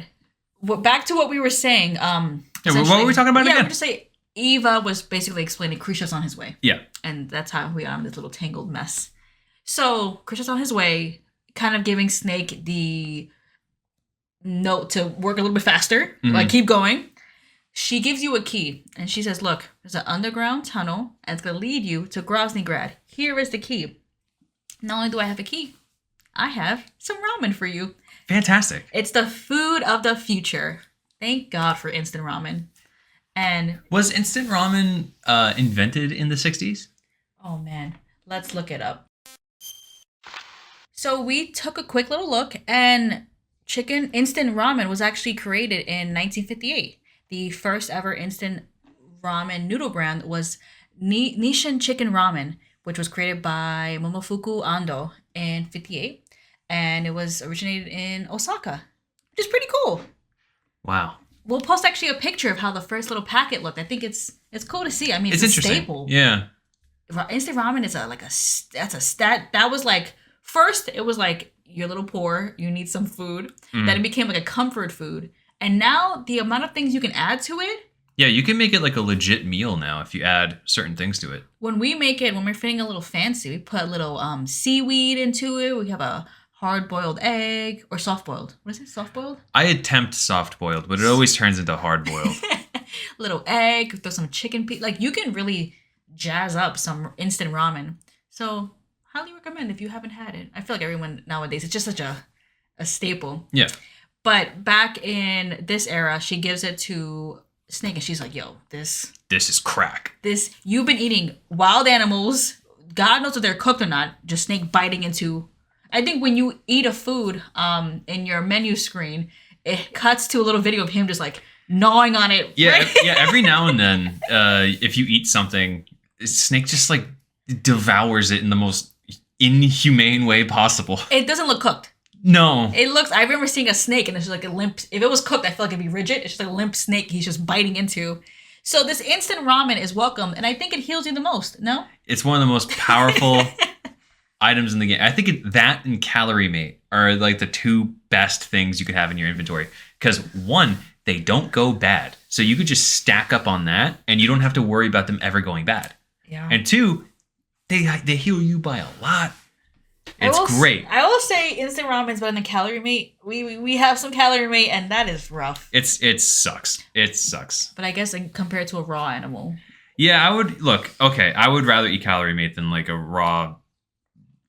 [SPEAKER 1] back to what we were saying.
[SPEAKER 2] What were we talking about again?
[SPEAKER 1] Yeah, we just say Eva was basically explaining Khrushchev's on his way.
[SPEAKER 2] Yeah.
[SPEAKER 1] And that's how we are in this little tangled mess. So Khrushchev's on his way, kind of giving Snake the note to work a little bit faster, like keep going. She gives you a key, and she says, look, there's an underground tunnel, and it's going to lead you to Groznygrad. Here is the key. Not only do I have a key, I have some ramen for you.
[SPEAKER 2] Fantastic.
[SPEAKER 1] It's the food of the future. Thank God for instant ramen. And
[SPEAKER 2] was instant ramen invented in the 60s?
[SPEAKER 1] Oh, man. Let's look it up. So we took a quick little look, and chicken instant ramen was actually created in 1958. The first ever instant ramen noodle brand was Nissin Chicken Ramen, which was created by Momofuku Ando in 58. And it was originated in Osaka, which is pretty cool.
[SPEAKER 2] Wow.
[SPEAKER 1] We'll post actually a picture of how the first little packet looked. I think it's cool to see. I mean, it's a staple.
[SPEAKER 2] Yeah.
[SPEAKER 1] Instant ramen is that was like, first it was like, you're a little poor, you need some food. Then it became like a comfort food. And now the amount of things you can add to it.
[SPEAKER 2] Yeah, you can make it like a legit meal now if you add certain things to it.
[SPEAKER 1] When we're feeling a little fancy, we put a little seaweed into it. We have a hard-boiled egg or soft-boiled. What is it? Soft-boiled?
[SPEAKER 2] I attempt soft-boiled, but it always turns into hard-boiled.
[SPEAKER 1] Little egg, throw some chicken like you can really jazz up some instant ramen. So highly recommend if you haven't had it. I feel like everyone nowadays, it's just such a staple.
[SPEAKER 2] Yeah.
[SPEAKER 1] But back in this era, she gives it to Snake, and she's like, yo, this
[SPEAKER 2] is crack.
[SPEAKER 1] You've been eating wild animals. God knows if they're cooked or not. Just Snake biting into. I think when you eat a food in your menu screen, it cuts to a little video of him just like gnawing on it.
[SPEAKER 2] Yeah, yeah. Every now and then, if you eat something, Snake just like devours it in the most inhumane way possible.
[SPEAKER 1] It doesn't look cooked.
[SPEAKER 2] No.
[SPEAKER 1] I remember seeing a snake, and it's just like a limp. If it was cooked, I feel like it'd be rigid. It's just like a limp snake he's just biting into. So this instant ramen is welcome, and I think it heals you the most, no?
[SPEAKER 2] It's one of the most powerful items in the game. I think that and Calorie Mate are like the two best things you could have in your inventory. Because one, they don't go bad. So you could just stack up on that, and you don't have to worry about them ever going bad.
[SPEAKER 1] Yeah.
[SPEAKER 2] And two, they heal you by a lot. It's great.
[SPEAKER 1] I will say instant ramen's better than Calorie Mate. We have some Calorie Mate, and that is rough.
[SPEAKER 2] It sucks. It sucks.
[SPEAKER 1] But I guess compared to a raw animal.
[SPEAKER 2] Yeah, I would rather eat Calorie Mate than like a raw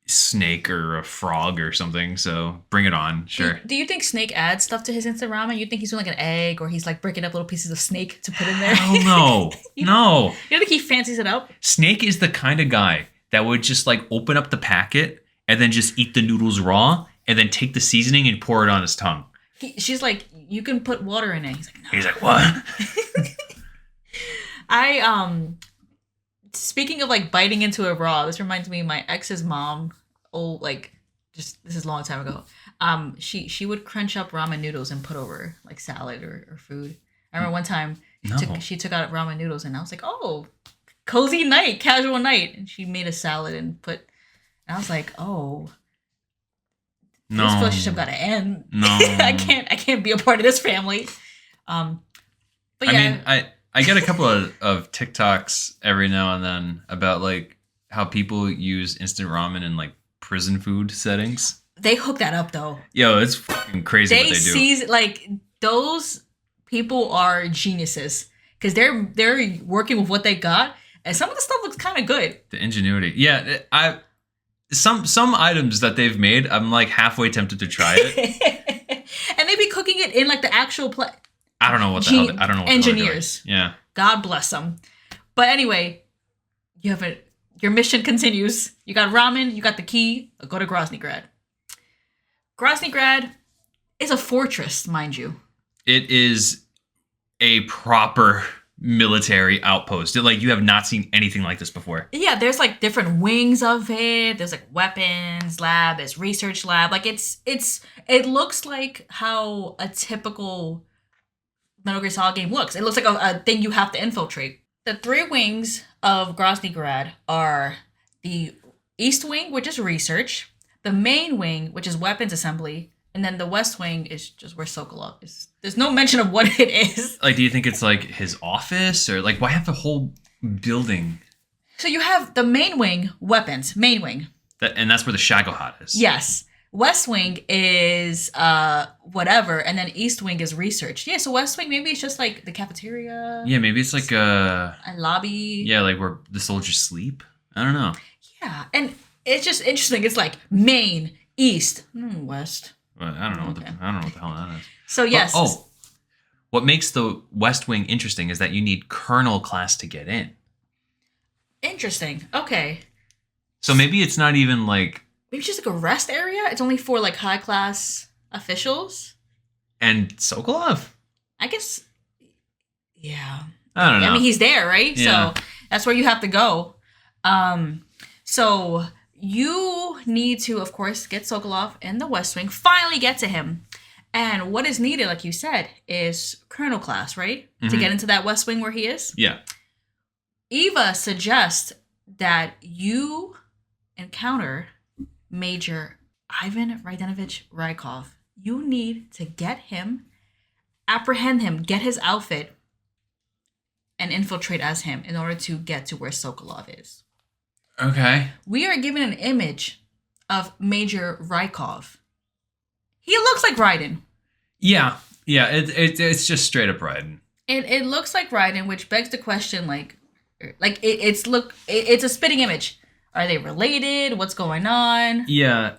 [SPEAKER 2] snake or a frog or something. So bring it on, sure.
[SPEAKER 1] Do you think Snake adds stuff to his instant ramen? You think he's doing like an egg, or he's like breaking up little pieces of snake to put in there?
[SPEAKER 2] Oh no, no.
[SPEAKER 1] You don't think he fancies it up?
[SPEAKER 2] Snake is the kind of guy that would just like open up the packet and then just eat the noodles raw, and then take the seasoning and pour it on his tongue.
[SPEAKER 1] She's like, you can put water in it. He's like, no.
[SPEAKER 2] He's like, what?
[SPEAKER 1] Speaking of like biting into it raw, this reminds me of my ex's mom. This is a long time ago. She would crunch up ramen noodles and put over like salad or food. I remember one time she took out ramen noodles, and I was like, oh, cozy night, casual night. And she made a salad and put. And I was like, oh, this relationship got to end. No, I can't be a part of this family. But yeah,
[SPEAKER 2] I mean, I get a couple of TikToks every now and then about like how people use instant ramen in like prison food settings.
[SPEAKER 1] They hook that up though.
[SPEAKER 2] Yo, it's fucking crazy what they do.
[SPEAKER 1] Like those people are geniuses because they're working with what they got, and some of the stuff looks kind of good.
[SPEAKER 2] The ingenuity, yeah. Some items that they've made, I'm like halfway tempted to try it.
[SPEAKER 1] And they be cooking it in like the actual play.
[SPEAKER 2] I don't know what the hell. I don't know what
[SPEAKER 1] engineers.
[SPEAKER 2] Yeah.
[SPEAKER 1] God bless them. But anyway, your mission continues. You got ramen. You got the key. Go to Groznygrad. Groznygrad is a fortress, mind you.
[SPEAKER 2] It is a proper military outpost. Like, you have not seen anything like this before.
[SPEAKER 1] Yeah, there's like different wings of it. There's like weapons lab, there's research lab. Like it looks like how a typical Metal Gear Solid game looks. It looks like a thing you have to infiltrate. The three wings of Groznygrad are the East Wing, which is research, the main wing, which is weapons assembly, and then the West Wing is just where Sokolov is. There's no mention of what it is.
[SPEAKER 2] Like, do you think it's like his office, or like why have the whole building?
[SPEAKER 1] So you have the main wing, weapons, main wing.
[SPEAKER 2] And that's where the Shagohod is.
[SPEAKER 1] Yes. West Wing is whatever, and then East Wing is research. Yeah, so West Wing maybe it's just like the cafeteria.
[SPEAKER 2] Yeah, maybe it's like a
[SPEAKER 1] lobby.
[SPEAKER 2] Yeah, like where the soldiers sleep. I don't know.
[SPEAKER 1] Yeah, and it's just interesting. It's like Main, East, West.
[SPEAKER 2] Well, I don't know. Okay. I don't know what the hell that is.
[SPEAKER 1] So yes.
[SPEAKER 2] But, what makes the West Wing interesting is that you need Colonel class to get in.
[SPEAKER 1] Interesting. Okay.
[SPEAKER 2] So maybe it's not even like.
[SPEAKER 1] Maybe it's just like a rest area. It's only for like high class officials.
[SPEAKER 2] And Sokolov?
[SPEAKER 1] I guess. Yeah.
[SPEAKER 2] I don't know.
[SPEAKER 1] I mean, he's there, right?
[SPEAKER 2] Yeah.
[SPEAKER 1] So that's where you have to go. So you need to, of course, get Sokolov in the West Wing. Finally get to him. And what is needed, like you said, is Colonel class, right? Mm-hmm. To get into that West Wing where he is.
[SPEAKER 2] Yeah.
[SPEAKER 1] Eva suggests that you encounter Major Ivan Raidenovich Rykov. You need to get him, apprehend him, get his outfit, and infiltrate as him in order to get to where Sokolov is.
[SPEAKER 2] Okay.
[SPEAKER 1] We are given an image of Major Rykov. He looks like Raiden.
[SPEAKER 2] Yeah. It's just straight up Raiden.
[SPEAKER 1] It looks like Raiden, which begs the question, it's a spitting image. Are they related? What's going on?
[SPEAKER 2] Yeah,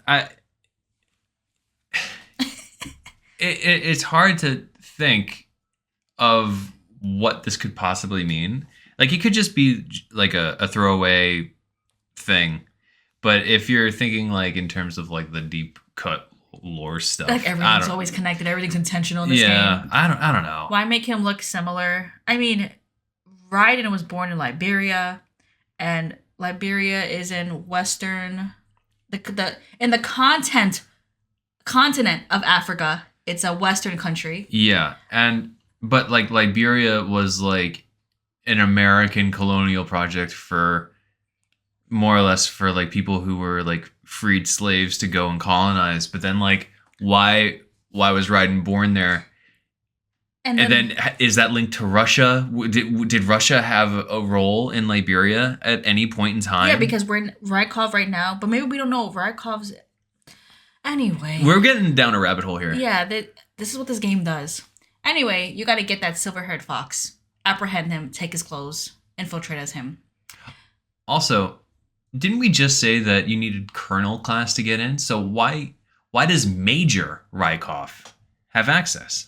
[SPEAKER 2] it's hard to think of what this could possibly mean. Like, it could just be like a throwaway thing. But if you're thinking like in terms of like the deep cut lore stuff,
[SPEAKER 1] like everything's always connected, everything's intentional in this game.
[SPEAKER 2] Yeah, I don't know.
[SPEAKER 1] Why make him look similar? I mean, Raiden was born in Liberia, and Liberia is in Western, in the continent of Africa. It's a Western country.
[SPEAKER 2] Yeah, but like Liberia was like an American colonial project for more or less for like people who were like freed slaves to go and colonize. But then like why was Raiden born there? And then is that linked to Russia? Did Russia have a role in Liberia at any point in time?
[SPEAKER 1] Yeah, because we're in Rykov right now, but maybe we don't know Rykov's. Anyway,
[SPEAKER 2] we're getting down a rabbit hole here.
[SPEAKER 1] Yeah, this is what this game does. Anyway, you got to get that silver-haired fox, apprehend him, take his clothes, infiltrate as him.
[SPEAKER 2] Also, didn't we just say that you needed Colonel class to get in? So why does Major Rykov have access?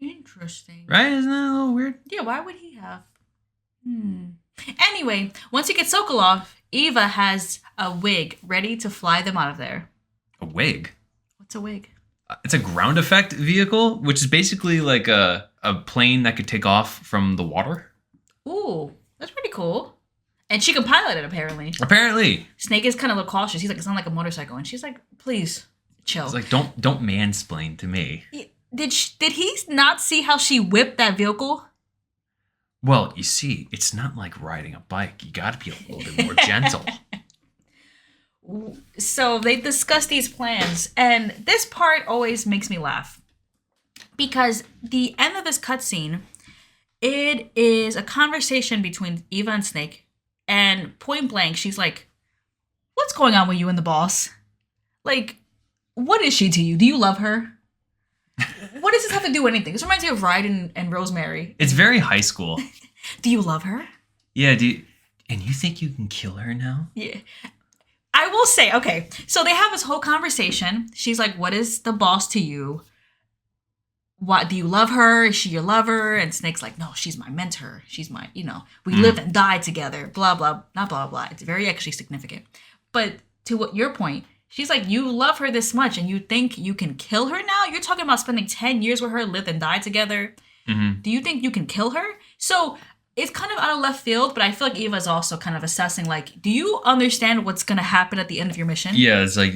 [SPEAKER 1] Interesting.
[SPEAKER 2] Right? Isn't that a little weird?
[SPEAKER 1] Yeah, why would he have? Anyway, once you get Sokolov, Eva has a wig ready to fly them out of there.
[SPEAKER 2] A wig?
[SPEAKER 1] What's a wig?
[SPEAKER 2] It's a ground effect vehicle, which is basically like a plane that could take off from the water.
[SPEAKER 1] Ooh, that's pretty cool. And she can pilot it, apparently.
[SPEAKER 2] Apparently.
[SPEAKER 1] Snake is kind of a little cautious. He's like, it's not like a motorcycle. And she's like, please, chill.
[SPEAKER 2] It's like, don't mansplain to me.
[SPEAKER 1] Did he not see how she whipped that vehicle?
[SPEAKER 2] Well, you see, it's not like riding a bike. You got to be a little bit more gentle.
[SPEAKER 1] So they discuss these plans, and this part always makes me laugh. Because the end of this cutscene, it is a conversation between Eva and Snake, and point blank, she's like, what's going on with you and the boss? Like, what is she to you? Do you love her? What does this have to do with anything? This reminds me of Raiden and Rosemary.
[SPEAKER 2] It's very high school.
[SPEAKER 1] Do you love her?
[SPEAKER 2] Yeah, and you think you can kill her now?
[SPEAKER 1] Yeah. I will say, okay, so they have this whole conversation. She's like, what is the boss to you? What, do you love her? Is she your lover? And Snake's like, no, she's my mentor. She's my, we lived and died together. Blah, blah, not blah, blah. It's very actually significant. But to what your point, she's like, you love her this much and you think you can kill her now? You're talking about spending 10 years with her, lived and died together. Mm-hmm. Do you think you can kill her? So it's kind of out of left field, but I feel like Eva's also kind of assessing, like, do you understand what's going to happen at the end of your mission?
[SPEAKER 2] Yeah, it's like,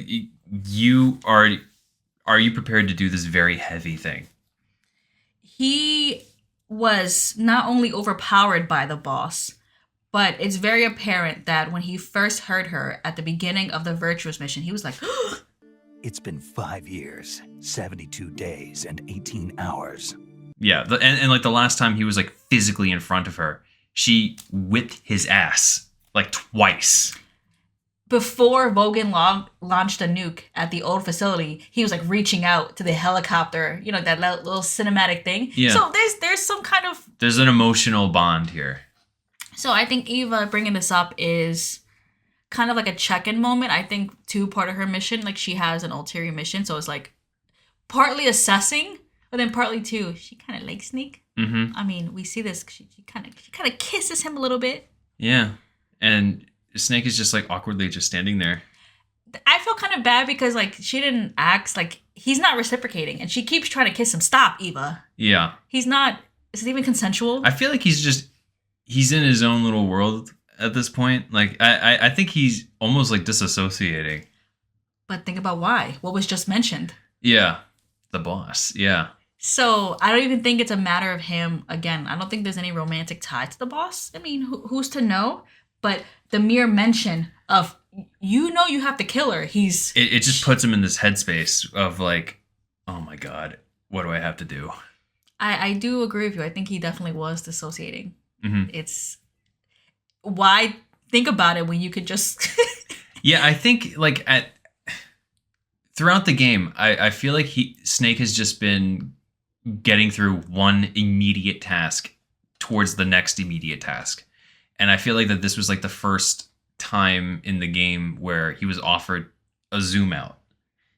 [SPEAKER 2] are you prepared to do this very heavy thing?
[SPEAKER 1] He was not only overpowered by the boss, but it's very apparent that when he first heard her at the beginning of the Virtuous mission, he was like,
[SPEAKER 3] It's been 5 years, 72 days, and 18 hours.
[SPEAKER 2] Yeah, and like the last time he was like physically in front of her, she whipped his ass like twice.
[SPEAKER 1] before Vogan launched a nuke at the old facility, he was like reaching out to the helicopter, you know, that little cinematic thing. Yeah. So there's some kind of...
[SPEAKER 2] There's an emotional bond here.
[SPEAKER 1] So I think Eva bringing this up is kind of like a check-in moment. I think too, part of her mission, like she has an ulterior mission. So it's like partly assessing, but then partly too, she kind of likes Snake. Mm-hmm. I mean, we see this. She kind of kisses him a little bit.
[SPEAKER 2] Yeah. And Snake is just like awkwardly just standing there.
[SPEAKER 1] I feel kind of bad because like she didn't ask, like he's not reciprocating and she keeps trying to kiss him. Stop, Eva.
[SPEAKER 2] Yeah.
[SPEAKER 1] He's not, is it even consensual?
[SPEAKER 2] I feel like he's in his own little world at this point. Like I think he's almost like disassociating.
[SPEAKER 1] But think about why. What was just mentioned.
[SPEAKER 2] Yeah. The boss. Yeah.
[SPEAKER 1] So I don't even think it's a matter of him. Again, I don't think there's any romantic tie to the boss. I mean, who's to know? But the mere mention of, you know, you have to kill her.
[SPEAKER 2] It just puts him in this headspace of like, oh my God, what do I have to do?
[SPEAKER 1] I do agree with you. I think he definitely was dissociating. Mm-hmm. It's why think about it when you could just.
[SPEAKER 2] Yeah, I think like throughout the game, I feel like Snake has just been getting through one immediate task towards the next immediate task. And I feel like that this was like the first time in the game where he was offered a zoom out.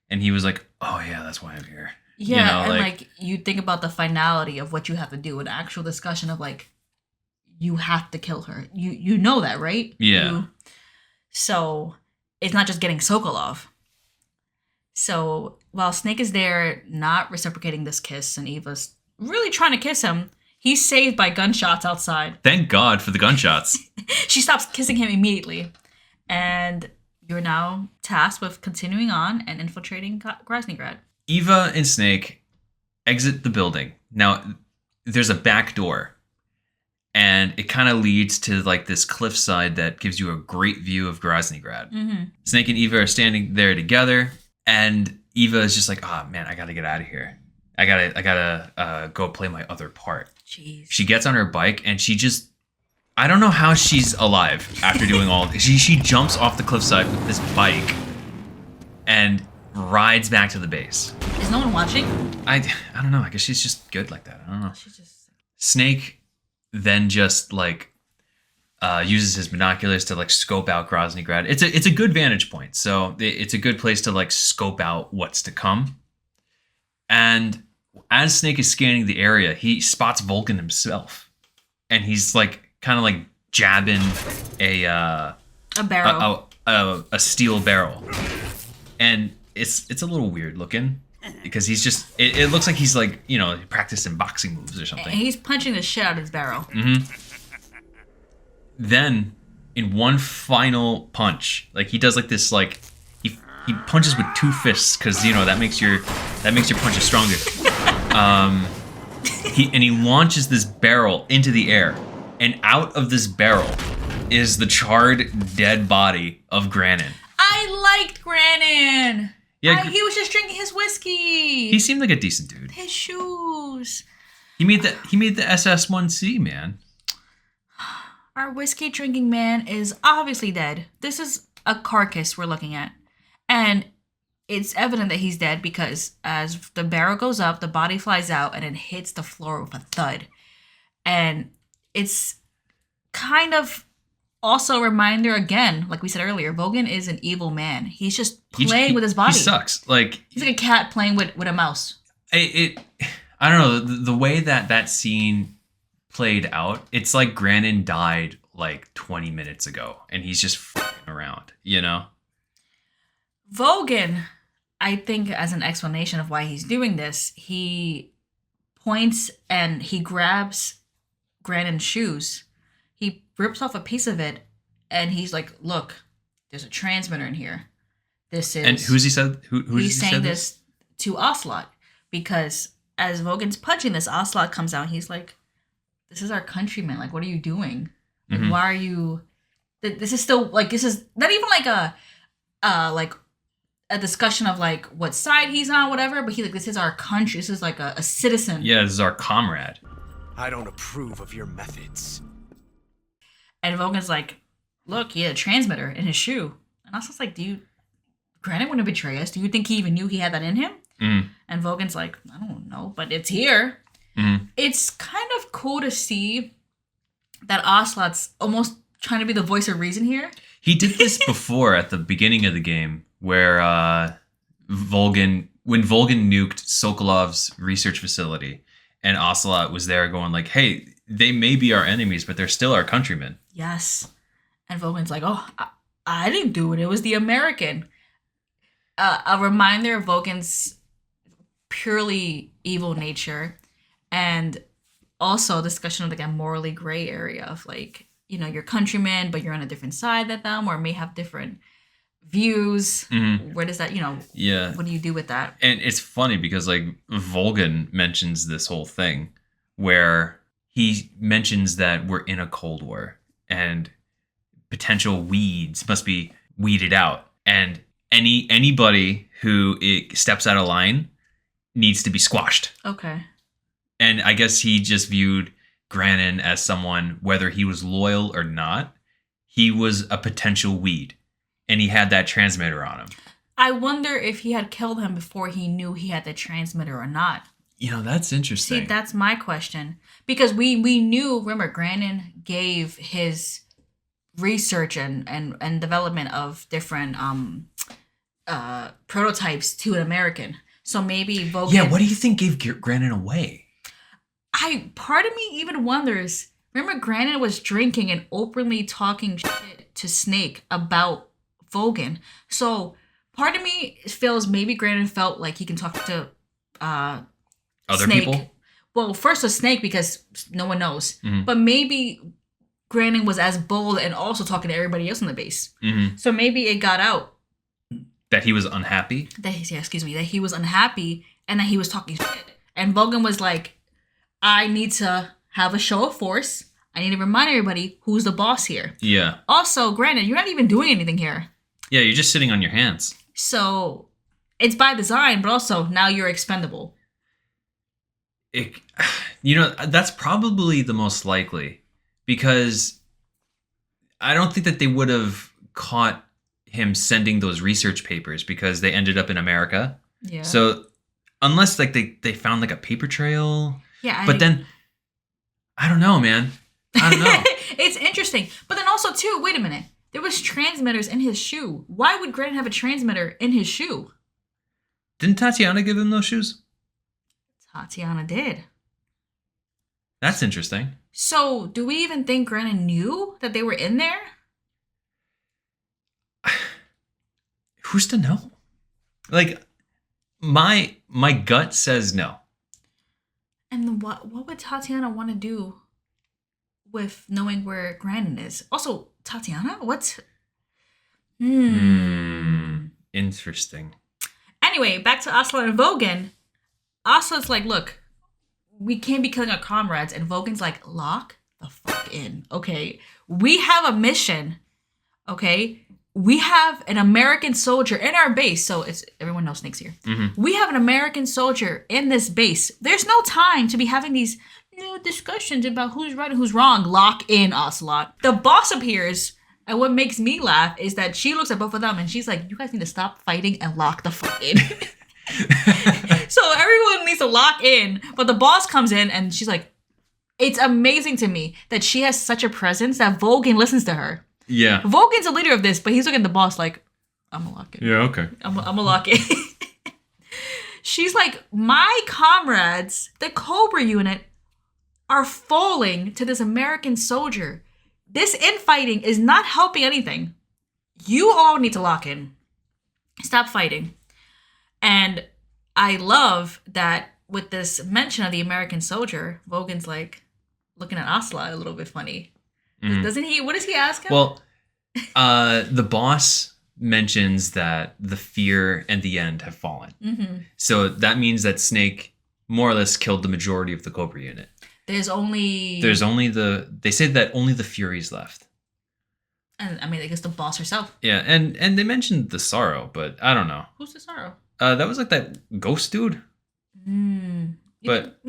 [SPEAKER 2] And he was like, oh yeah, that's why I'm here.
[SPEAKER 1] Yeah, you know, and like you think about the finality of what you have to do, an actual discussion of like, you have to kill her. You know that, right?
[SPEAKER 2] Yeah.
[SPEAKER 1] So it's not just getting Sokolov. So while Snake is there not reciprocating this kiss and Eva's really trying to kiss him, he's saved by gunshots outside.
[SPEAKER 2] Thank God for the gunshots.
[SPEAKER 1] She stops kissing him immediately. And you're now tasked with continuing on and infiltrating Groznyj.
[SPEAKER 2] Eva and Snake exit the building. Now, there's a back door. And it kind of leads to like this cliffside that gives you a great view of Groznyj. Mm-hmm. Snake and Eva are standing there together. And Eva is just like, oh man, I got to get out of here. I gotta go play my other part.
[SPEAKER 1] Jeez.
[SPEAKER 2] She gets on her bike and she just, I don't know how she's alive after doing all this. She jumps off the cliffside with this bike and rides back to the base.
[SPEAKER 1] Is no one watching?
[SPEAKER 2] I don't know. I guess she's just good like that. I don't know. Snake then just like uses his binoculars to like scope out Groznyj. It's a good vantage point. So it's a good place to like scope out what's to come. And as Snake is scanning the area, he spots Vulcan himself, and he's like kind of like jabbing a
[SPEAKER 1] barrel,
[SPEAKER 2] a steel barrel, and it's a little weird looking because he's just it looks like he's like, you know, practicing boxing moves or something. And
[SPEAKER 1] he's punching the shit out of his barrel.
[SPEAKER 2] Mm-hmm. Then in one final punch, like he does like this like. He punches with two fists because, you know, that makes your punches stronger. He launches this barrel into the air, and out of this barrel is the charred, dead body of Granin.
[SPEAKER 1] I liked Granin.
[SPEAKER 2] Yeah,
[SPEAKER 1] he was just drinking his whiskey.
[SPEAKER 2] He seemed like a decent dude.
[SPEAKER 1] His shoes.
[SPEAKER 2] He made the SS1C, man.
[SPEAKER 1] Our whiskey drinking man is obviously dead. This is a carcass we're looking at. And it's evident that he's dead because as the barrel goes up, the body flies out and it hits the floor with a thud. And it's kind of also a reminder again, like we said earlier, Vogan is an evil man. He's just playing with his body.
[SPEAKER 2] He sucks. Like
[SPEAKER 1] he's like a cat playing with a mouse.
[SPEAKER 2] I don't know, the way that scene played out, it's like Granin died like 20 minutes ago and he's just f***ing around, you know?
[SPEAKER 1] Vogan, I think, as an explanation of why he's doing this, he points and he grabs Granin's shoes. He rips off a piece of it, and he's like, "Look, there's a transmitter in here. This is."
[SPEAKER 2] And who's he said?
[SPEAKER 1] He's saying this to Ocelot because as Vogan's punching this, Ocelot comes out. And he's like, "This is our countryman. Like, what are you doing? Like, why are you? This is still like this is not even like a discussion of like what side he's on, whatever, but he's like, this is our country. This is like a citizen.
[SPEAKER 2] Yeah, this is our comrade.
[SPEAKER 4] I don't approve of your methods.
[SPEAKER 1] And Vogan's like, look, he had a transmitter in his shoe. And Ocelot's like, Granite wouldn't betray us. Do you think he even knew he had that in him? And Vogan's like, I don't know, but it's here. It's kind of cool to see that Ocelot's almost trying to be the voice of reason here.
[SPEAKER 2] He did this before at the beginning of the game where when Volgan nuked Sokolov's research facility and Ocelot was there going like, hey, they may be our enemies, but they're still our countrymen.
[SPEAKER 1] Yes. And Vogan's like, oh, I didn't do it. It was the American. A reminder of Vogan's purely evil nature, and also discussion of like a morally gray area of like, your countrymen, but you're on a different side than them, or may have different views. Where does that,
[SPEAKER 2] yeah,
[SPEAKER 1] what do you do with that?
[SPEAKER 2] And it's funny because like Volgan mentions this whole thing where he mentions that we're in a Cold War and potential weeds must be weeded out, and anybody who steps out of line needs to be squashed.
[SPEAKER 1] Okay.
[SPEAKER 2] And I guess he just viewed Granin as someone, whether he was loyal or not, he was a potential weed. And he had that transmitter on him.
[SPEAKER 1] I wonder if he had killed him before he knew he had the transmitter or not.
[SPEAKER 2] That's interesting.
[SPEAKER 1] See, that's my question. Because we knew, remember, Granin gave his research and development of different prototypes to an American. So maybe Vogan...
[SPEAKER 2] Yeah, what do you think gave Granin away?
[SPEAKER 1] Part of me even wonders, remember Granin was drinking and openly talking shit to Snake about Volgan. So part of me feels maybe Granin felt like he can talk to
[SPEAKER 2] other
[SPEAKER 1] Snake.
[SPEAKER 2] People?
[SPEAKER 1] Well, first a Snake because no one knows. But maybe Granin was as bold and also talking to everybody else on the base. So maybe it got out.
[SPEAKER 2] That he was unhappy?
[SPEAKER 1] That he was unhappy and that he was talking shit. And Volgan was like, I need to have a show of force. I need to remind everybody who's the boss here.
[SPEAKER 2] Yeah.
[SPEAKER 1] Also, granted, you're not even doing anything here.
[SPEAKER 2] Yeah, you're just sitting on your hands.
[SPEAKER 1] So it's by design, but also now you're expendable.
[SPEAKER 2] That's probably the most likely, because I don't think that they would have caught him sending those research papers because they ended up in America.
[SPEAKER 1] Yeah.
[SPEAKER 2] So unless like they found like a paper trail.
[SPEAKER 1] Yeah.
[SPEAKER 2] But then I don't know, man. I don't know.
[SPEAKER 1] It's interesting. But then also too, wait a minute. There was transmitters in his shoe. Why would Grant have a transmitter in his shoe?
[SPEAKER 2] Didn't Tatiana give him those shoes?
[SPEAKER 1] Tatiana did.
[SPEAKER 2] That's interesting.
[SPEAKER 1] So do we even think Grant knew that they were in there?
[SPEAKER 2] Who's to know? Like, my gut says no.
[SPEAKER 1] And what would Tatiana want to do with knowing where Granin is? Also, Tatiana? What's...
[SPEAKER 2] Interesting.
[SPEAKER 1] Anyway, back to Ocelot and Vogan. Ocelot's like, look, we can't be killing our comrades. And Vogan's like, lock the fuck in, okay? We have a mission, okay? We have an American soldier in our base. So everyone knows Snake's here. We have an American soldier in this base. There's no time to be having these discussions about who's right and who's wrong. Lock in, Ocelot. The boss appears, and what makes me laugh is that she looks at both of them and she's like, you guys need to stop fighting and lock the fuck in. So everyone needs to lock in, but the boss comes in and she's like, it's amazing to me that she has such a presence that Vogan listens to her.
[SPEAKER 2] Yeah.
[SPEAKER 1] Vogan's the leader of this, but he's looking at the boss like, I'm gonna lock in.
[SPEAKER 2] Yeah, okay.
[SPEAKER 1] I'm gonna lock in. She's like, my comrades, the Cobra unit, are falling to this American soldier. This infighting is not helping anything. You all need to lock in. Stop fighting. And I love that with this mention of the American soldier, Vogan's like looking at Ocelot a little bit funny. Doesn't he? What does he ask him?
[SPEAKER 2] Well, the boss mentions that the fear and the end have fallen. So that means that Snake more or less killed the majority of the Cobra unit. They say that only the Furies left.
[SPEAKER 1] And I mean, I guess the boss herself.
[SPEAKER 2] Yeah, and they mentioned the Sorrow, but I don't know.
[SPEAKER 1] Who's the Sorrow?
[SPEAKER 2] That was like that ghost dude. But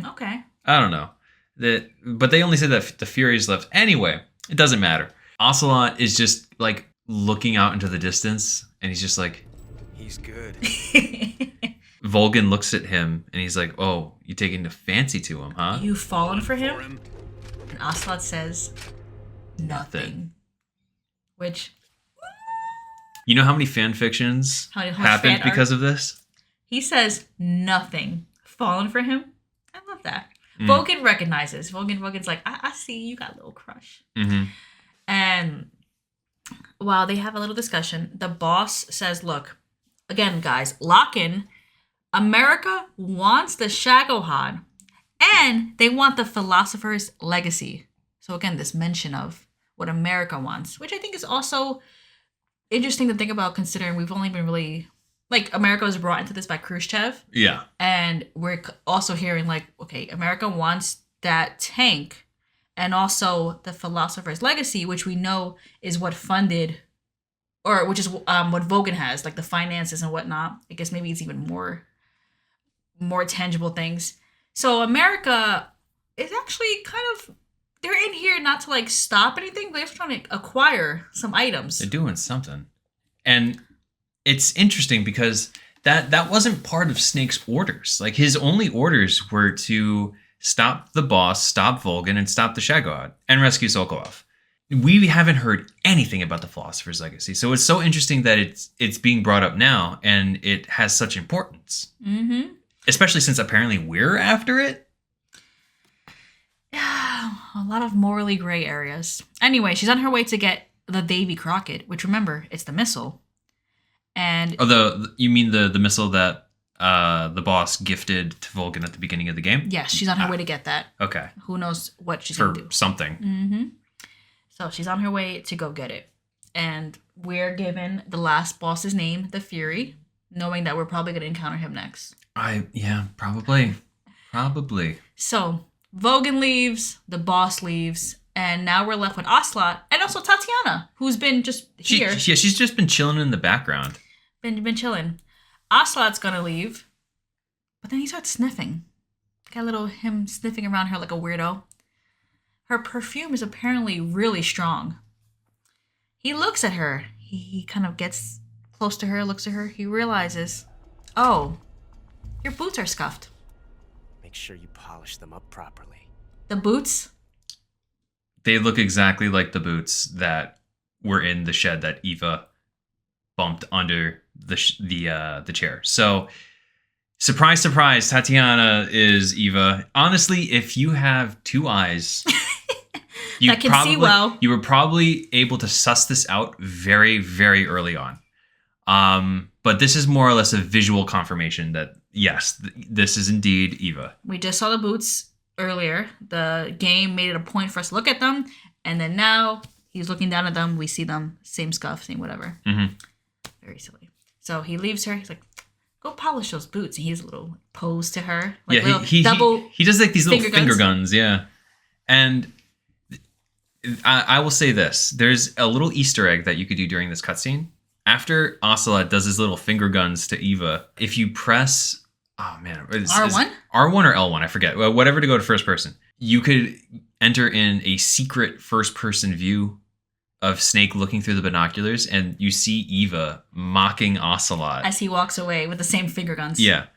[SPEAKER 1] okay.
[SPEAKER 2] I don't know. But they only said that the Furies left. Anyway, it doesn't matter. Ocelot is just like looking out into the distance, and he's just like,
[SPEAKER 4] he's good.
[SPEAKER 2] Volgin looks at him, and he's like, oh, you taking a fancy to him, huh?
[SPEAKER 1] You've fallen for him? And Ocelot says, nothing. Which...
[SPEAKER 2] You know how many fan fictions happened because of this?
[SPEAKER 1] He says nothing. Fallen for him? I love that. Volgin recognizes. Volgin's like, I see you got a little crush.
[SPEAKER 2] Mm-hmm.
[SPEAKER 1] And while they have a little discussion, the boss says, look, again, guys, lock in. America wants the Shagohod, and they want the Philosopher's Legacy. So again, this mention of what America wants, which I think is also interesting to think about, considering we've only been really... Like, America was brought into this by Khrushchev.
[SPEAKER 2] Yeah.
[SPEAKER 1] And we're also hearing, like, okay, America wants that tank and also the Philosopher's Legacy, which we know is what funded, or which is what Volgin has, like the finances and whatnot. I guess maybe it's even more tangible things. So America is actually kind of, they're in here not to, like, stop anything, but they're trying to acquire some items.
[SPEAKER 2] They're doing something. And... it's interesting because that wasn't part of Snake's orders. Like, his only orders were to stop the boss, stop Volgin, and stop the Shagohod, and rescue Sokolov. We haven't heard anything about the Philosopher's Legacy, so it's so interesting that it's being brought up now, and it has such importance.
[SPEAKER 1] Mm-hmm.
[SPEAKER 2] Especially since apparently we're after it.
[SPEAKER 1] Yeah, a lot of morally gray areas. Anyway, she's on her way to get the Davy Crockett, which, remember, it's the missile. And
[SPEAKER 2] you mean the missile that the boss gifted to Volgin at the beginning of the game?
[SPEAKER 1] Yes, she's on her way to get that.
[SPEAKER 2] Okay.
[SPEAKER 1] Who knows what she's going to do.
[SPEAKER 2] For something.
[SPEAKER 1] Mm-hmm. So she's on her way to go get it. And we're given the last boss's name, the Fury, knowing that we're probably going to encounter him next.
[SPEAKER 2] Yeah, probably. Probably.
[SPEAKER 1] So Volgin leaves, the boss leaves, and now we're left with Ocelot and also Tatiana, who's been just here.
[SPEAKER 2] She's just been chilling in the background.
[SPEAKER 1] Been chilling. Ocelot's gonna leave, but then he starts sniffing. Got a little him sniffing around her like a weirdo. Her perfume is apparently really strong. He looks at her. He kind of gets close to her, looks at her. He realizes, oh, your boots are scuffed.
[SPEAKER 4] Make sure you polish them up properly.
[SPEAKER 1] The boots?
[SPEAKER 2] They look exactly like the boots that were in the shed that Eva bumped under the chair. So, surprise, surprise, Tatiana is Eva. Honestly, if you have two eyes,
[SPEAKER 1] that can see well,
[SPEAKER 2] you were probably able to suss this out very, very early on. But this is more or less a visual confirmation that yes, this is indeed Eva.
[SPEAKER 1] We just saw the boots earlier. The game made it a point for us to look at them, and then now he's looking down at them. We see them, same scuff, same whatever.
[SPEAKER 2] Mm-hmm.
[SPEAKER 1] Very silly. So he leaves her. He's like, "Go polish those boots." And he's a little pose to her, like
[SPEAKER 2] he does like these little finger guns, yeah. And I will say this: there's a little Easter egg that you could do during this cutscene. After Ocelot does his little finger guns to Eva, if you press
[SPEAKER 1] R1?
[SPEAKER 2] R1 or L1, I forget. Whatever to go to first person. You could enter in a secret first person view of Snake looking through the binoculars, and you see Eva mocking Ocelot.
[SPEAKER 1] As he walks away with the same finger guns.
[SPEAKER 2] Yeah.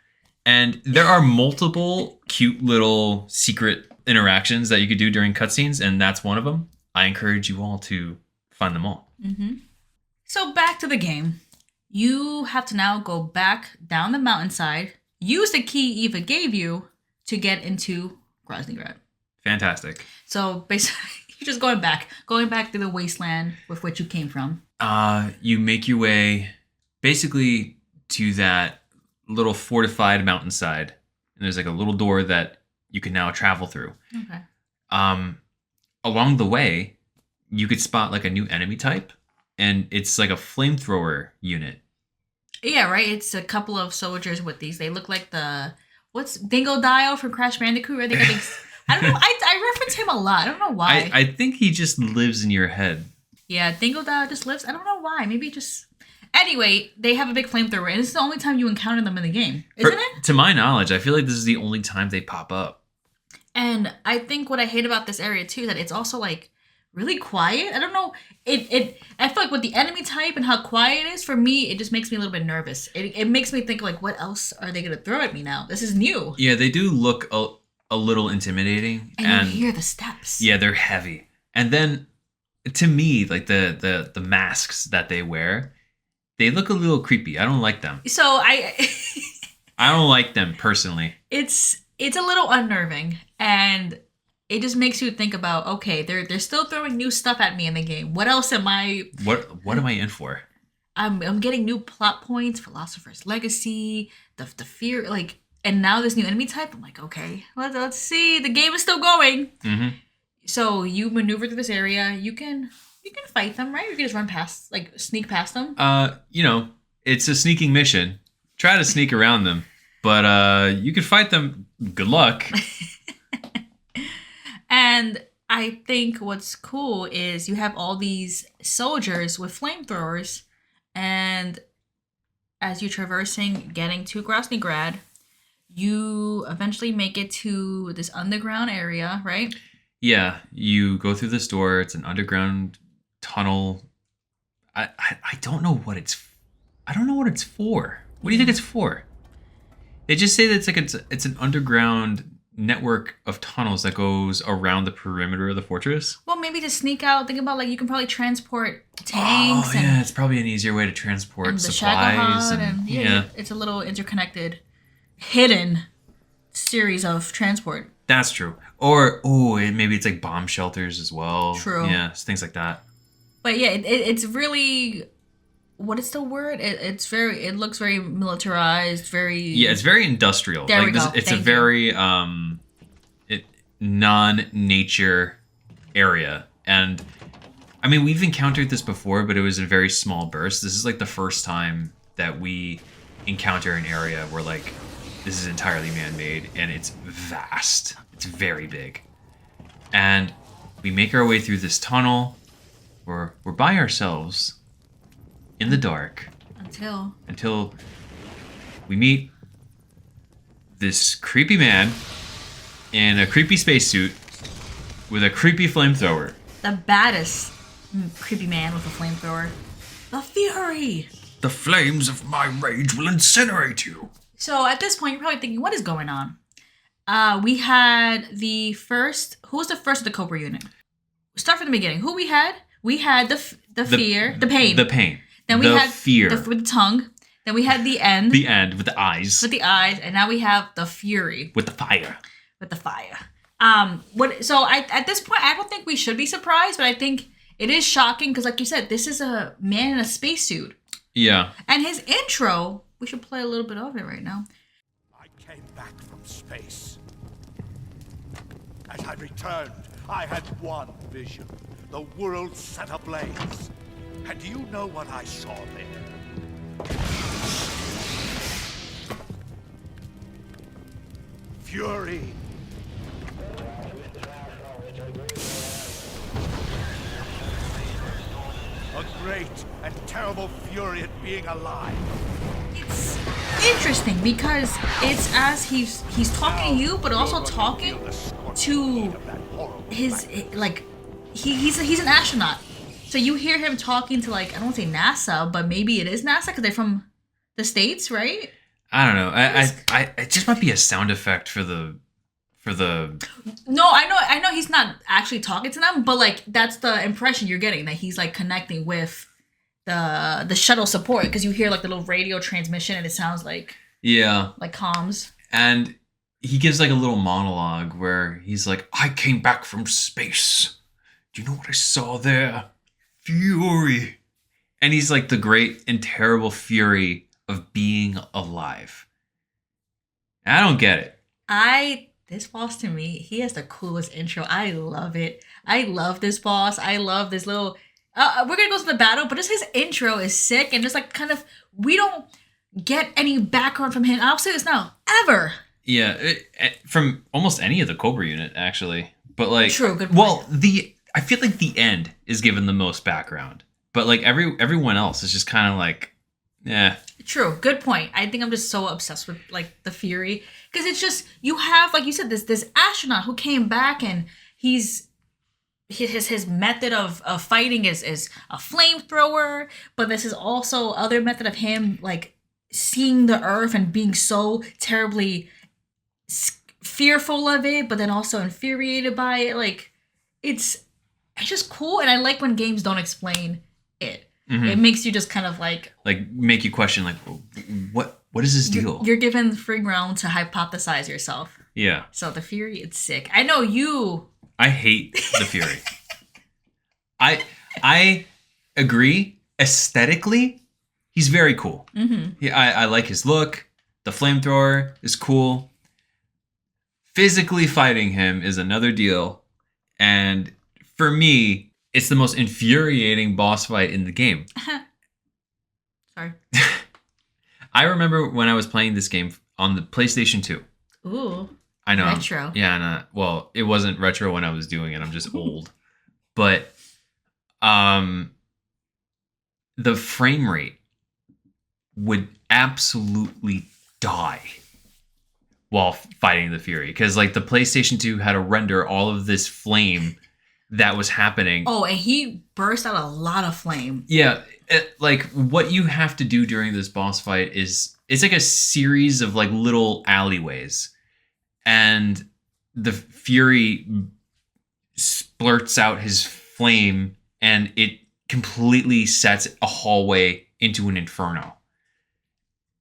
[SPEAKER 2] And there are multiple cute little secret interactions that you could do during cutscenes, and that's one of them. I encourage you all to find them all.
[SPEAKER 1] Mm-hmm. So back to the game. You have to now go back down the mountainside, use the key Eva gave you to get into Groznyj.
[SPEAKER 2] Fantastic.
[SPEAKER 1] So basically, you're just going back to the wasteland with which you came from.
[SPEAKER 2] You make your way basically to that little fortified mountainside, and there's like a little door that you can now travel through.
[SPEAKER 1] Okay.
[SPEAKER 2] Along the way, you could spot like a new enemy type, and it's like a flamethrower unit.
[SPEAKER 1] Yeah, right. It's a couple of soldiers with these. They look like what's Dingodile from Crash Bandicoot? Right? I don't know. I reference him a lot. I don't know why.
[SPEAKER 2] I think he just lives in your head.
[SPEAKER 1] Yeah, Dingodile just lives. I don't know why. Maybe just. Anyway, they have a big flamethrower, and this is the only time you encounter them in the game, isn't it?
[SPEAKER 2] To my knowledge, I feel like this is the only time they pop up.
[SPEAKER 1] And I think what I hate about this area too, that it's also like really quiet. I don't know. I feel like with the enemy type and how quiet it is, for me, it just makes me a little bit nervous. It makes me think like, what else are they gonna throw at me now? This is new.
[SPEAKER 2] Yeah, they do look a little intimidating.
[SPEAKER 1] And you hear the steps.
[SPEAKER 2] Yeah, they're heavy. And then to me, like the masks that they wear, they look a little creepy. I don't like them.
[SPEAKER 1] So I
[SPEAKER 2] don't like them personally.
[SPEAKER 1] It's a little unnerving, and it just makes you think about, okay, they're still throwing new stuff at me in the game. What else am I?
[SPEAKER 2] What am I in for?
[SPEAKER 1] I'm getting new plot points, Philosopher's Legacy, the fear, like, and now this new enemy type. I'm like, okay, let's see. The game is still going.
[SPEAKER 2] Mm-hmm.
[SPEAKER 1] So you maneuver through this area. You can fight them, right? You can just run past, like, sneak past them.
[SPEAKER 2] It's a sneaking mission. Try to sneak around them, but you can fight them. Good luck.
[SPEAKER 1] And I think what's cool is you have all these soldiers with flamethrowers, and as you're traversing, getting to Grozny Grad, you eventually make it to this underground area, right?
[SPEAKER 2] Yeah, you go through this door. It's an underground tunnel. I don't know what it's. I don't know what it's for. What do you think it's for? They just say that it's an underground network of tunnels that goes around the perimeter of the fortress.
[SPEAKER 1] Well, maybe to sneak out. Think about, like, you can probably transport tanks.
[SPEAKER 2] Oh, yeah, it's probably an easier way to transport
[SPEAKER 1] and
[SPEAKER 2] supplies.
[SPEAKER 1] And it's a little interconnected, hidden series of transport.
[SPEAKER 2] That's true. Or maybe it's like bomb shelters as well.
[SPEAKER 1] True.
[SPEAKER 2] Yeah, things like that.
[SPEAKER 1] But yeah, it's really. What is the word? It looks very militarized, very...
[SPEAKER 2] Yeah, it's very industrial.
[SPEAKER 1] There we go.
[SPEAKER 2] It's a very non-nature area. And, I mean, we've encountered this before, but it was in very small bursts. This is, like, the first time that we encounter an area where, like, this is entirely man-made, and it's vast. It's very big. And we make our way through this tunnel. We're by ourselves... in the dark until we meet this creepy man in a creepy spacesuit with a creepy flamethrower.
[SPEAKER 1] The baddest creepy man with a flamethrower. The Fury!
[SPEAKER 2] The flames of my rage will incinerate you.
[SPEAKER 1] So at this point, you're probably thinking, what is going on? We had the first... Who was the first of the Cobra unit? Start from the beginning. Who we had? We had the fear, the pain.
[SPEAKER 2] The pain.
[SPEAKER 1] Then we had
[SPEAKER 2] fear
[SPEAKER 1] with the tongue. Then we had the end.
[SPEAKER 2] The end with the eyes.
[SPEAKER 1] With the eyes, and now we have the Fury
[SPEAKER 2] with the fire.
[SPEAKER 1] With the fire. At this point, I don't think we should be surprised, but I think it is shocking because, like you said, this is a man in a spacesuit.
[SPEAKER 2] Yeah.
[SPEAKER 1] And his intro, we should play a little bit of it right now.
[SPEAKER 5] I came back from space. As I returned, I had one vision: the world set ablaze. And do you know what I saw there? Fury. A great and terrible fury at being alive.
[SPEAKER 1] It's interesting because it's as he's talking to you, but also talking to his, like, he's an astronaut. So you hear him talking to, like, I don't want to say NASA, but maybe it is NASA because they're from the States, right?
[SPEAKER 2] I don't know. It just might be a sound effect for the.
[SPEAKER 1] No, I know he's not actually talking to them, but, like, that's the impression you're getting, that he's, like, connecting with the shuttle support because you hear, like, the little radio transmission and it sounds like like comms.
[SPEAKER 2] And he gives, like, a little monologue where he's like, "I came back from space. Do you know what I saw there? Fury." And he's like the great and terrible fury of being alive. I don't get it.
[SPEAKER 1] This boss, to me, he has the coolest intro. I love it. I love this boss. I love this little... we're going to go to the battle, but just his intro is sick. And just, like, kind of... We don't get any background from him. I'll say this now. Ever.
[SPEAKER 2] Yeah. From almost any of the Cobra unit, actually. But, like...
[SPEAKER 1] True, good point.
[SPEAKER 2] Well, I feel like the end is given the most background. But, like, everyone else is just kind of like... Yeah.
[SPEAKER 1] True. Good point. I think I'm just so obsessed with, like, the Fury. Because it's just, you have, like you said, this astronaut who came back and he's his method of fighting is a flamethrower, but this is also other method of him like seeing the earth and being so terribly fearful of it, but then also infuriated by it. Like it's just cool, and I like when games don't explain it. It makes you just kind of like
[SPEAKER 2] make you question like what is his deal?
[SPEAKER 1] You're given free ground to hypothesize yourself.
[SPEAKER 2] Yeah.
[SPEAKER 1] So the Fury, it's sick. I know you.
[SPEAKER 2] I hate the Fury. I agree. Aesthetically, he's very cool. I like his look. The flamethrower is cool. Physically fighting him is another deal. And for me, it's the most infuriating boss fight in the game.
[SPEAKER 1] Sorry.
[SPEAKER 2] I remember when I was playing this game on the PlayStation 2.
[SPEAKER 1] Ooh.
[SPEAKER 2] I know.
[SPEAKER 1] Retro.
[SPEAKER 2] Yeah, well, it wasn't retro when I was doing it. I'm just old. But the frame rate would absolutely die while fighting the Fury, because like the PlayStation 2 had to render all of this flame that was happening.
[SPEAKER 1] Oh, and he burst out a lot of flame.
[SPEAKER 2] Yeah, like what you have to do during this boss fight is it's like a series of like little alleyways, and the Fury splurts out his flame and it completely sets a hallway into an inferno.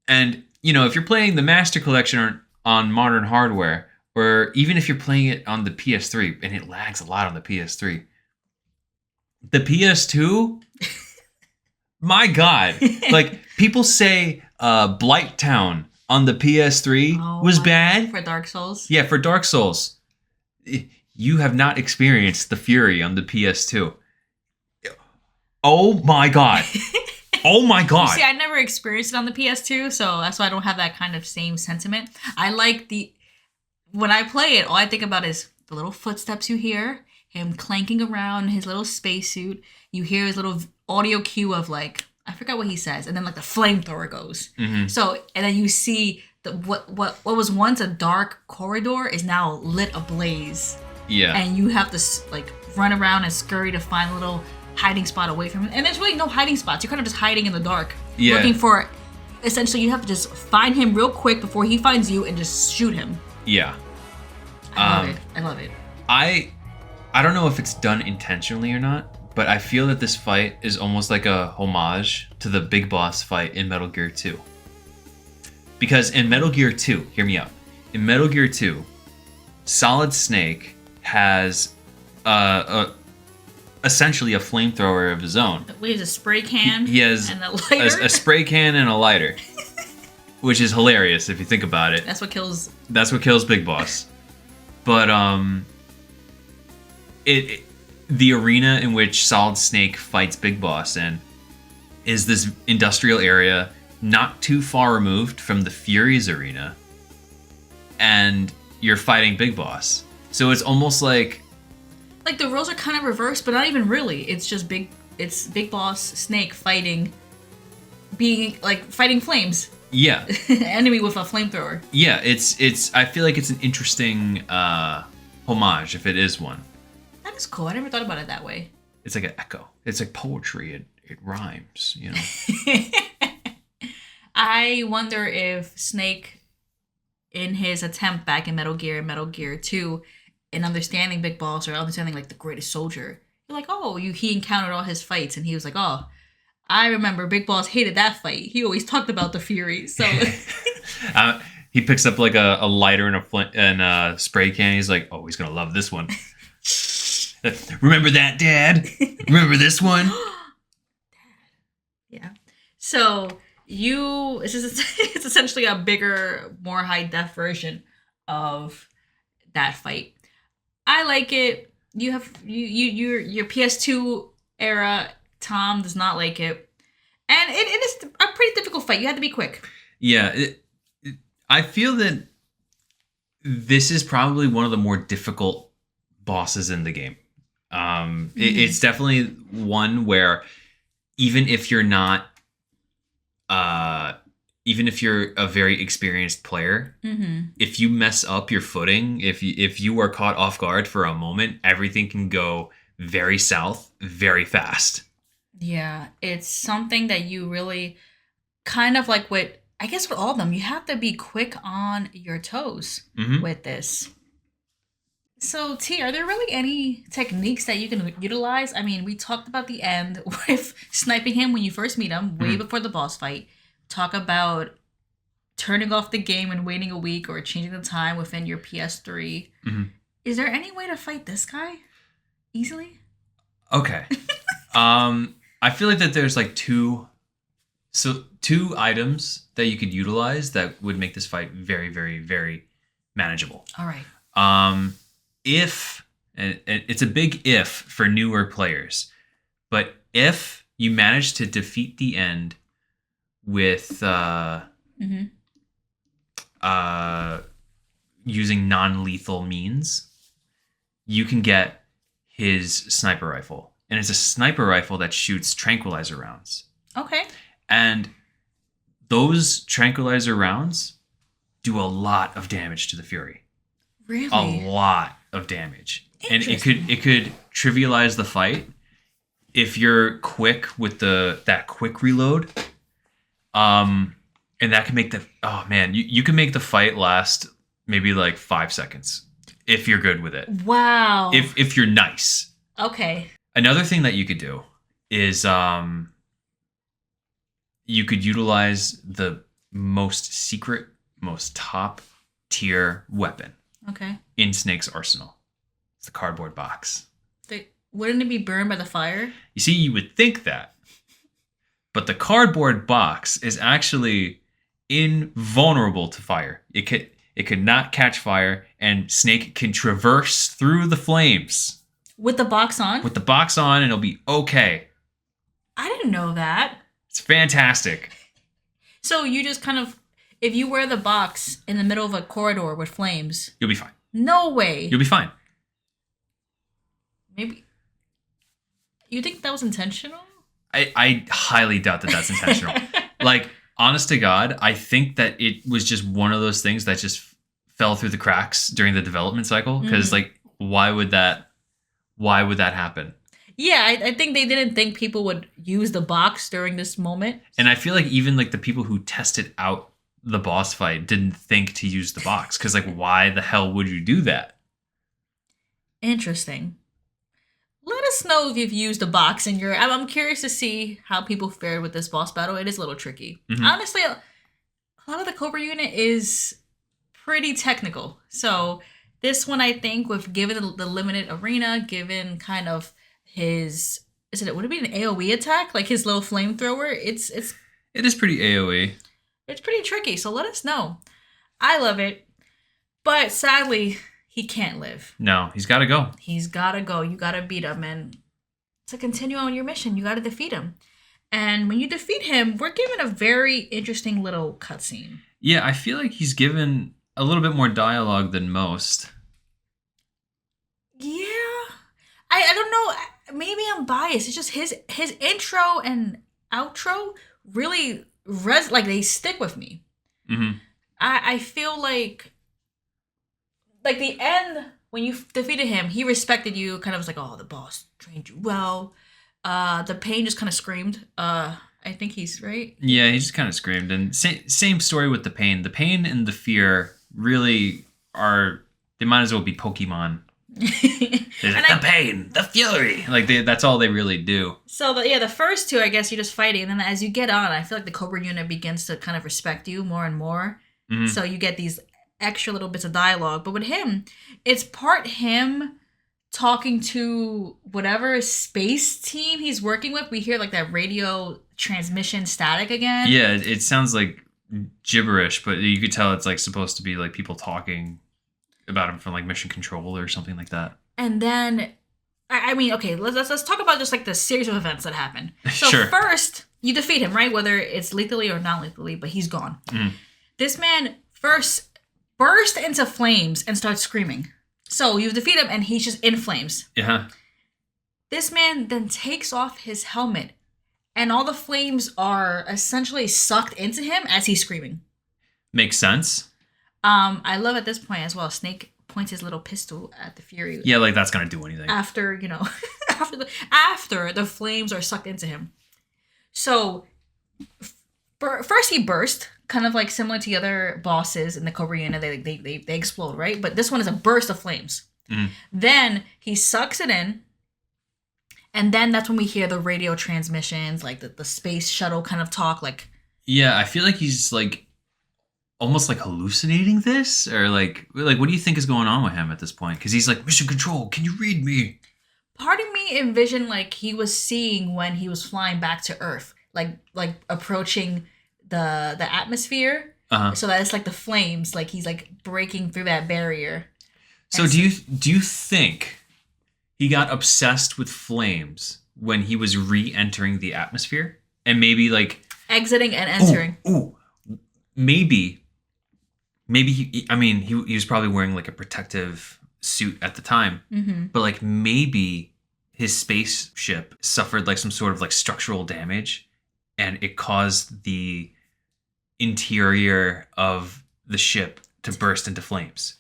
[SPEAKER 2] And you know, if you're playing the Master Collection on modern hardware, or even if you're playing it on the PS3, and it lags a lot on the PS3, the PS2, my God, like people say Blighttown on the PS3 was bad.
[SPEAKER 1] For Dark Souls?
[SPEAKER 2] Yeah, for Dark Souls. You have not experienced the Fury on the PS2. Oh my God. Oh my God.
[SPEAKER 1] See, I never experienced it on the PS2, so that's why I don't have that kind of same sentiment. I like when I play it, all I think about is the little footsteps you hear, him clanking around in his little spacesuit. You hear his little audio cue of like, I forgot what he says, and then like the flamethrower goes. So, and then you see what was once a dark corridor is now lit ablaze.
[SPEAKER 2] Yeah.
[SPEAKER 1] And you have to like run around and scurry to find a little hiding spot away from him. And there's really no hiding spots. You're kind of just hiding in the dark.
[SPEAKER 2] Yeah.
[SPEAKER 1] Looking for, essentially you have to just find him real quick before he finds you and just shoot him.
[SPEAKER 2] Yeah.
[SPEAKER 1] I love it.
[SPEAKER 2] I don't know if it's done intentionally or not, but I feel that this fight is almost like a homage to the big boss fight in Metal Gear 2. Because in Metal Gear 2, hear me out. In Metal Gear 2, Solid Snake has essentially a flamethrower of his own.
[SPEAKER 1] He has a spray can.
[SPEAKER 2] He has
[SPEAKER 1] and a lighter.
[SPEAKER 2] A spray can and a lighter, which is hilarious if you think about it.
[SPEAKER 1] That's what kills
[SPEAKER 2] Big Boss. But the arena in which Solid Snake fights Big Boss in is this industrial area not too far removed from the Fury's arena, and you're fighting Big Boss. So it's almost like
[SPEAKER 1] the roles are kind of reversed, but not even really. It's just Big Boss Snake fighting flames.
[SPEAKER 2] Yeah.
[SPEAKER 1] Enemy with a flamethrower.
[SPEAKER 2] Yeah, it's I feel like it's an interesting homage, if it is one.
[SPEAKER 1] That is cool. I never thought about it that way.
[SPEAKER 2] It's like an echo. It's like poetry. It rhymes, you know.
[SPEAKER 1] I wonder if Snake, in his attempt back in Metal Gear 2, in understanding Big Boss or understanding like the greatest soldier, you're like, oh, he encountered all his fights, and he was like, oh, I remember Big Boss hated that fight. He always talked about the Fury. So
[SPEAKER 2] he picks up like a lighter and a spray can. He's like, oh, he's gonna love this one. Remember that, Dad? Remember this one?
[SPEAKER 1] Yeah. So it's essentially a bigger, more high def version of that fight. I like it. You have your PS2 era. Tom does not like it, and it is a pretty difficult fight. You have to be quick.
[SPEAKER 2] Yeah, I feel that this is probably one of the more difficult bosses in the game. It's definitely one where even if you're not, even if you're a very experienced player, if you mess up your footing, if you are caught off guard for a moment, everything can go very south very fast.
[SPEAKER 1] Yeah, it's something that you really kind of like with, I guess with all of them, you have to be quick on your toes with this. So, T, are there really any techniques that you can utilize? I mean, we talked about the end with sniping him when you first meet him, way before the boss fight. Talk about turning off the game and waiting a week or changing the time within your PS3. Is there any way to fight this guy easily?
[SPEAKER 2] Okay. I feel like that there's like two items that you could utilize that would make this fight very, very, very manageable.
[SPEAKER 1] All right.
[SPEAKER 2] If, and it's a big if for newer players, but if you manage to defeat the end with using non-lethal means, you can get his sniper rifle. And it's a sniper rifle that shoots tranquilizer rounds.
[SPEAKER 1] Okay.
[SPEAKER 2] And those tranquilizer rounds do a lot of damage to the Fury.
[SPEAKER 1] Really?
[SPEAKER 2] A lot of damage. And it could trivialize the fight if you're quick with that quick reload. And that can make you can make the fight last maybe like 5 seconds if you're good with it.
[SPEAKER 1] Wow.
[SPEAKER 2] If you're nice.
[SPEAKER 1] Okay.
[SPEAKER 2] Another thing that you could do is you could utilize the most secret, most top tier weapon.
[SPEAKER 1] Okay.
[SPEAKER 2] In Snake's arsenal. It's the cardboard box.
[SPEAKER 1] Wouldn't it be burned by the fire?
[SPEAKER 2] You see, you would think that. But the cardboard box is actually invulnerable to fire. It could not catch fire, and Snake can traverse through the flames.
[SPEAKER 1] With the box on?
[SPEAKER 2] With the box on, and it'll be okay.
[SPEAKER 1] I didn't know that.
[SPEAKER 2] It's fantastic.
[SPEAKER 1] So you just kind of, if you wear the box in the middle of a corridor with flames,
[SPEAKER 2] you'll be fine.
[SPEAKER 1] No way.
[SPEAKER 2] You'll be fine.
[SPEAKER 1] Maybe. You think that was intentional?
[SPEAKER 2] I highly doubt that that's intentional. Like, honest to God, I think that it was just one of those things that just fell through the cracks during the development cycle. Because, like, why would that happen?
[SPEAKER 1] Yeah, I think they didn't think people would use the box during this moment.
[SPEAKER 2] And I feel like even like the people who tested out the boss fight didn't think to use the box. Because, like, why the hell would you do that?
[SPEAKER 1] Interesting. Let us know if you've used a box in your... I'm curious to see how people fared with this boss battle. It is a little tricky. Honestly, a lot of the Cobra unit is pretty technical. So this one, I think, with given the limited arena, given kind of his... Would it be an AoE attack? Like his little flamethrower? It
[SPEAKER 2] is pretty AoE.
[SPEAKER 1] It's pretty tricky, so let us know. I love it. But sadly... he can't live.
[SPEAKER 2] No, he's got to go.
[SPEAKER 1] He's got to go. You got to beat him. And to continue on your mission, you got to defeat him. And when you defeat him, we're given a very interesting little cutscene.
[SPEAKER 2] Yeah, I feel like he's given a little bit more dialogue than most.
[SPEAKER 1] Yeah. I don't know. Maybe I'm biased. It's just his intro and outro really they stick with me. I feel like the end, when you defeated him, he respected you, kind of was like, oh, the boss trained you well. The Pain just kind of screamed. I think he's right.
[SPEAKER 2] Yeah, he just kind of screamed. And same story with the Pain. The Pain and the Fear really they might as well be Pokemon. They're like, the Pain, the Fury. Like, that's all they really do.
[SPEAKER 1] So, the first two, I guess, you're just fighting. And then as you get on, I feel like the Cobra unit begins to kind of respect you more and more. So you get these extra little bits of dialogue, but with him, it's part him talking to whatever space team he's working with. We hear like that radio transmission static again.
[SPEAKER 2] Yeah, it sounds like gibberish, but you could tell it's like supposed to be like people talking about him from like Mission Control or something like that.
[SPEAKER 1] And then, I mean, okay, let's talk about just like the series of events that happen. So
[SPEAKER 2] sure.
[SPEAKER 1] First, you defeat him, right? Whether it's lethally or not lethally, but he's gone. This man first burst into flames and starts screaming. So you defeat him and he's just in flames.
[SPEAKER 2] Yeah.
[SPEAKER 1] This man then takes off his helmet and all the flames are essentially sucked into him as he's screaming.
[SPEAKER 2] Makes sense.
[SPEAKER 1] I love at this point as well, Snake points his little pistol at the Fury.
[SPEAKER 2] Yeah, like that's gonna do anything.
[SPEAKER 1] After after the flames are sucked into him. So first he burst, kind of like similar to the other bosses in the Korean, they explode, right? But this one is a burst of flames. Mm. Then he sucks it in, and then that's when we hear the radio transmissions, like the space shuttle kind of talk, like.
[SPEAKER 2] Yeah, I feel like he's like almost like hallucinating this, or like what do you think is going on with him at this point? Because he's like, Mission Control, can you read me?
[SPEAKER 1] Part of me envisioned like he was seeing when he was flying back to Earth, like approaching the atmosphere. Uh-huh. So that it's like the flames, like he's like breaking through that barrier.
[SPEAKER 2] So do you think he got obsessed with flames when he was re-entering the atmosphere, and maybe like
[SPEAKER 1] exiting and entering?
[SPEAKER 2] Maybe he was probably wearing like a protective suit at the time, mm-hmm. but like maybe his spaceship suffered like some sort of like structural damage, and it caused the interior of the ship to burst into flames.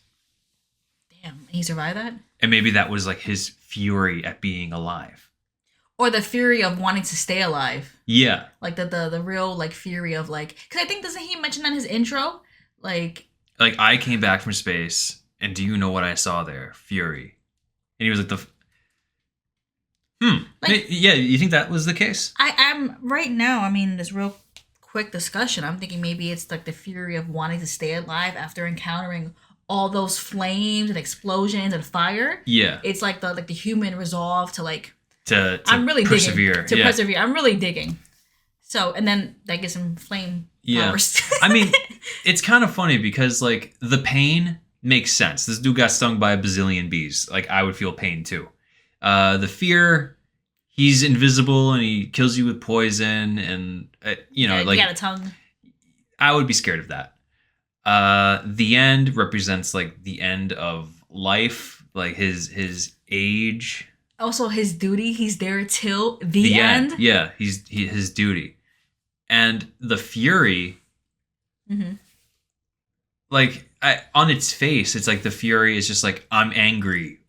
[SPEAKER 1] Damn, he survived that?
[SPEAKER 2] And maybe that was like his fury at being alive.
[SPEAKER 1] Or the fury of wanting to stay alive.
[SPEAKER 2] Yeah.
[SPEAKER 1] Like the real like fury of like, because I think, doesn't he mention that in his intro? Like
[SPEAKER 2] I came back from space, and do you know what I saw there? Fury. And he was like yeah, you think that was the case?
[SPEAKER 1] I'm right now, I mean, this real quick discussion, I'm thinking maybe it's like the fury of wanting to stay alive after encountering all those flames and explosions and fire.
[SPEAKER 2] Yeah.
[SPEAKER 1] It's like the human resolve to like
[SPEAKER 2] to
[SPEAKER 1] I'm really
[SPEAKER 2] persevere.
[SPEAKER 1] Digging. Persevere. I'm really digging. So, and then that gives him flame powers.
[SPEAKER 2] I mean, it's kind of funny because like the pain makes sense. This dude got stung by a bazillion bees. Like I would feel pain too. The fear, he's invisible and he kills you with poison, and like
[SPEAKER 1] he got a tongue.
[SPEAKER 2] I would be scared of that. The end represents like the end of life, like his age.
[SPEAKER 1] Also his duty. He's there till the end.
[SPEAKER 2] Yeah, his duty. And the fury, mm-hmm. like on its face, it's like the fury is just like, I'm angry.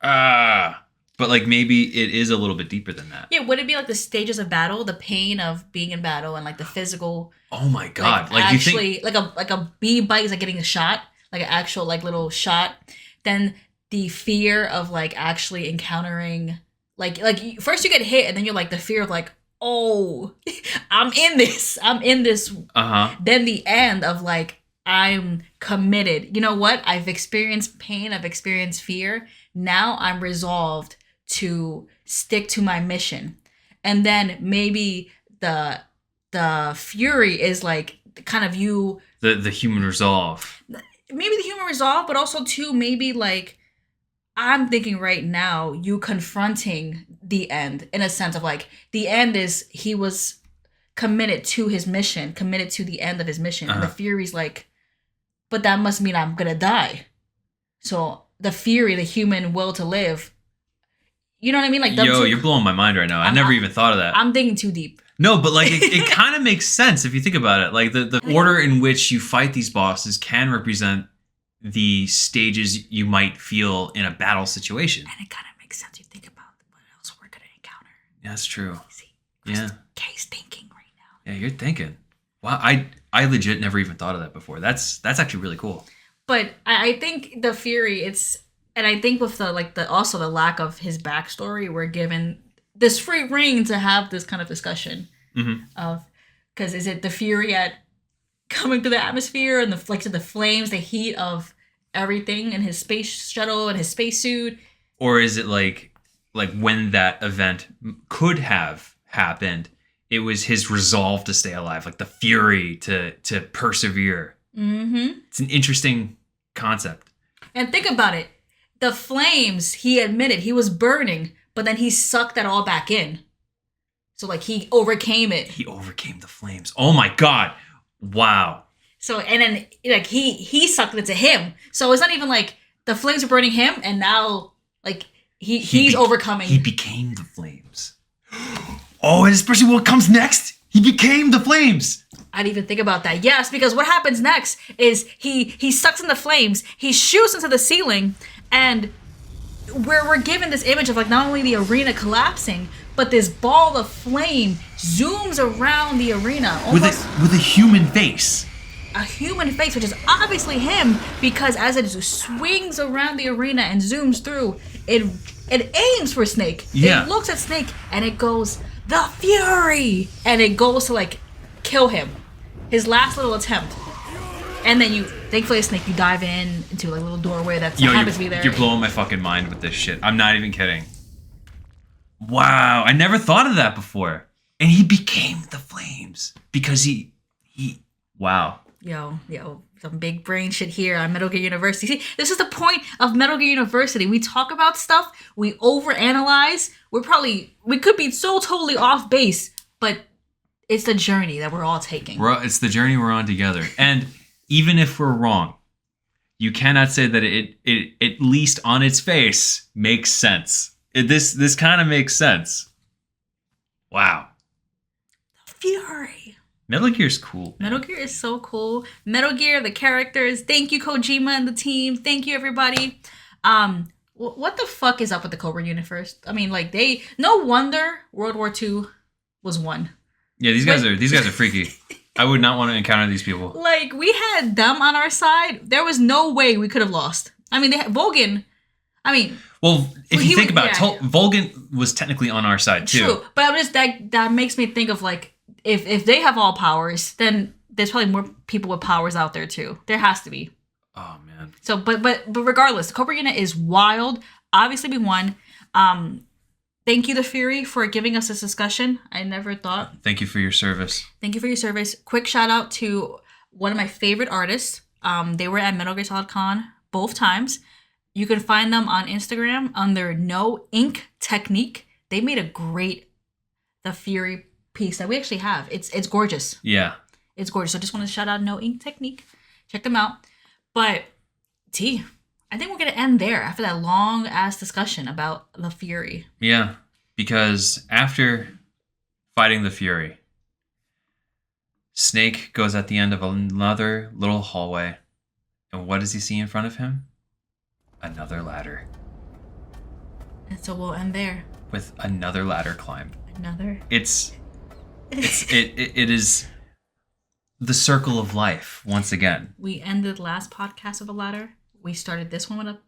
[SPEAKER 2] But like maybe it is a little bit deeper than that.
[SPEAKER 1] Yeah, would it be like the stages of battle, the pain of being in battle, and like the physical?
[SPEAKER 2] Oh my god!
[SPEAKER 1] Like actually, you think like a bee bite is like getting a shot, like an actual like little shot. Then the fear of like actually encountering, like first you get hit, and then you're like the fear of like, oh, I'm in this. Uh-huh. Then the end of like, I'm committed. You know what? I've experienced pain. I've experienced fear. Now I'm resolved to stick to my mission. And then maybe the fury is like kind of you.
[SPEAKER 2] The human resolve.
[SPEAKER 1] Maybe the human resolve, but also too maybe like, I'm thinking right now, you confronting the end in a sense of like, the end is he was committed to his mission, committed to the end of his mission. Uh-huh. And the fury's like, but that must mean I'm going to die. So the fury, the human will to live, you know what I mean? Like,
[SPEAKER 2] you're blowing my mind right now. I never even thought of that.
[SPEAKER 1] I'm digging too deep.
[SPEAKER 2] No, but like it kind of makes sense if you think about it. Like the order in which you fight these bosses can represent the stages you might feel in a battle situation.
[SPEAKER 1] And it kind of makes sense. You think about what else we're going to encounter.
[SPEAKER 2] Yeah, that's true.
[SPEAKER 1] See,
[SPEAKER 2] yeah.
[SPEAKER 1] Kay's thinking right now.
[SPEAKER 2] Yeah, you're thinking. Wow, I legit never even thought of that before. That's actually really cool.
[SPEAKER 1] But I think the fury, and I think with also the lack of his backstory, we're given this free reign to have this kind of discussion mm-hmm. of, because is it the fury at coming through the atmosphere and the flames, the heat of everything in his space shuttle and his spacesuit,
[SPEAKER 2] or is it like when that event could have happened, it was his resolve to stay alive, like the fury to persevere. Mm-hmm. It's an interesting concept.
[SPEAKER 1] And think about it. The flames, he admitted he was burning, but then he sucked that all back in. So like he overcame it.
[SPEAKER 2] He overcame the flames. Oh my God. Wow.
[SPEAKER 1] So, and then like he sucked it to him. So it's not even like the flames are burning him and now like he's overcoming.
[SPEAKER 2] He became the flames. Oh, and especially what comes next. He became the flames.
[SPEAKER 1] I didn't even think about that. Yes, because what happens next is he sucks in the flames, he shoots into the ceiling, and we're given this image of like not only the arena collapsing, but this ball of flame zooms around the arena
[SPEAKER 2] with a human face.
[SPEAKER 1] A human face, which is obviously him, because as it swings around the arena and zooms through, it aims for Snake.
[SPEAKER 2] Yeah.
[SPEAKER 1] It looks at Snake and it goes, "The Fury!" And it goes to like kill him. His last little attempt. And then thankfully Snake, you dive into like a little doorway that happens to be there.
[SPEAKER 2] You're blowing my fucking mind with this shit. I'm not even kidding. Wow, I never thought of that before. And he became the flames because he wow.
[SPEAKER 1] Yo, some big brain shit here on Metal Gear University. See, this is the point of Metal Gear University. We talk about stuff, we overanalyze. We could be so totally off base, but it's the journey that we're all taking.
[SPEAKER 2] It's the journey we're on together. And even if we're wrong, you cannot say that it at least on its face makes sense. This kind of makes sense. Wow.
[SPEAKER 1] The Fury.
[SPEAKER 2] Metal Gear's cool.
[SPEAKER 1] Metal Gear is so cool. Metal Gear, the characters. Thank you, Kojima and the team. Thank you, everybody. What the fuck is up with the Cobra unit first? I mean, like no wonder World War II was won.
[SPEAKER 2] Yeah, these guys are freaky. I would not want to encounter these people.
[SPEAKER 1] Like, we had them on our side. There was no way we could have lost. I mean, they had Volgin. I mean,
[SPEAKER 2] well, if you think about it, Volgin was technically on our side too. True,
[SPEAKER 1] but I'm just that makes me think of like if they have all powers, then there's probably more people with powers out there too. There has to be.
[SPEAKER 2] Oh man.
[SPEAKER 1] So, but regardless, the Cobra unit is wild. Obviously, we won. Thank you, The Fury, for giving us this discussion. I never thought.
[SPEAKER 2] Thank you for your service.
[SPEAKER 1] Thank you for your service. Quick shout out to one of my favorite artists. They were at Metal Gear Solid Con both times. You can find them on Instagram under No Ink Technique. They made a great The Fury piece that we actually have. It's gorgeous.
[SPEAKER 2] Yeah.
[SPEAKER 1] It's gorgeous. So I just want to shout out No Ink Technique. Check them out. But I think we're going to end there after that long ass discussion about the Fury.
[SPEAKER 2] Yeah, because after fighting the Fury, Snake goes at the end of another little hallway. And what does he see in front of him? Another ladder.
[SPEAKER 1] And so we'll end there.
[SPEAKER 2] With another ladder climb.
[SPEAKER 1] Another.
[SPEAKER 2] It is the circle of life once again.
[SPEAKER 1] We ended the last podcast with a ladder. We started this one with a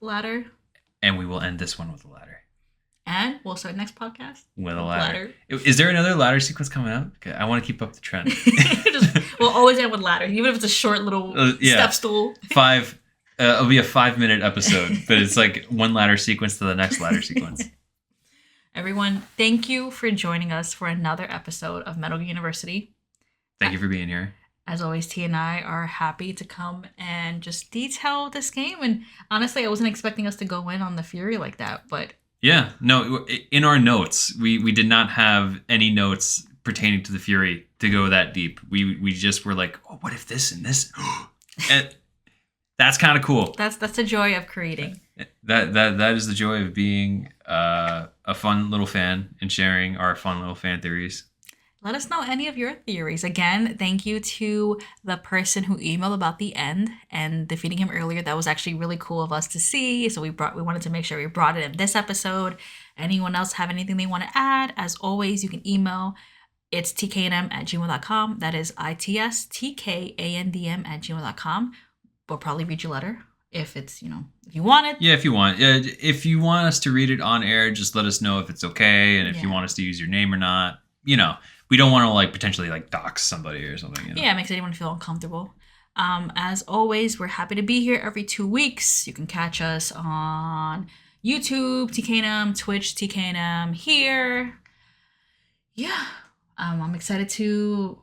[SPEAKER 1] ladder. And
[SPEAKER 2] we will end this one with a ladder.
[SPEAKER 1] And we'll start next podcast
[SPEAKER 2] with a ladder. Is there another ladder sequence coming up? I want to keep up the trend.
[SPEAKER 1] We'll always end with ladder, even if it's a short little step stool.
[SPEAKER 2] It'll be a 5-minute episode, but it's like one ladder sequence to the next ladder sequence.
[SPEAKER 1] Everyone, thank you for joining us for another episode of Metal Gear University.
[SPEAKER 2] Thank you for being here.
[SPEAKER 1] As always, T and I are happy to come and just detail this game. And honestly, I wasn't expecting us to go in on the Fury like that, but...
[SPEAKER 2] Yeah, no, in our notes, we did not have any notes pertaining to the Fury to go that deep. We just were like, oh, what if this and this? And that's kind of cool.
[SPEAKER 1] That's the joy of creating.
[SPEAKER 2] That is the joy of being a fun little fan and sharing our fun little fan theories.
[SPEAKER 1] Let us know any of your theories. Again, thank you to the person who emailed about the end and defeating him earlier. That was actually really cool of us to see. So we wanted to make sure we brought it in this episode. Anyone else have anything they want to add? As always, you can email. It's tkandm@gmail.com. That is itstkandm@gmail.com. We'll probably read your letter if it's, if you want it.
[SPEAKER 2] Yeah, if you want. If you want us to read it on air, just let us know if it's okay. And if you want us to use your name or not, we don't want to potentially dox somebody or something.
[SPEAKER 1] Yeah, it makes anyone feel uncomfortable. As always, we're happy to be here every 2 weeks. You can catch us on YouTube, TKNM, Twitch, TKNM, here. Yeah, I'm excited to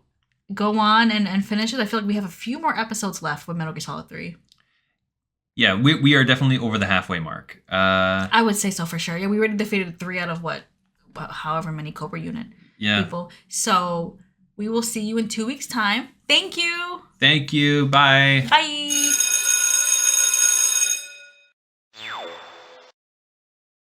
[SPEAKER 1] go on and finish it. I feel like we have a few more episodes left with Metal Gear Solid 3.
[SPEAKER 2] Yeah, we are definitely over the halfway mark.
[SPEAKER 1] I would say so for sure. Yeah, we already defeated 3 out of however many Cobra unit people. So we will see you in 2 weeks' time. Thank you.
[SPEAKER 2] Thank you. Bye.
[SPEAKER 1] Bye.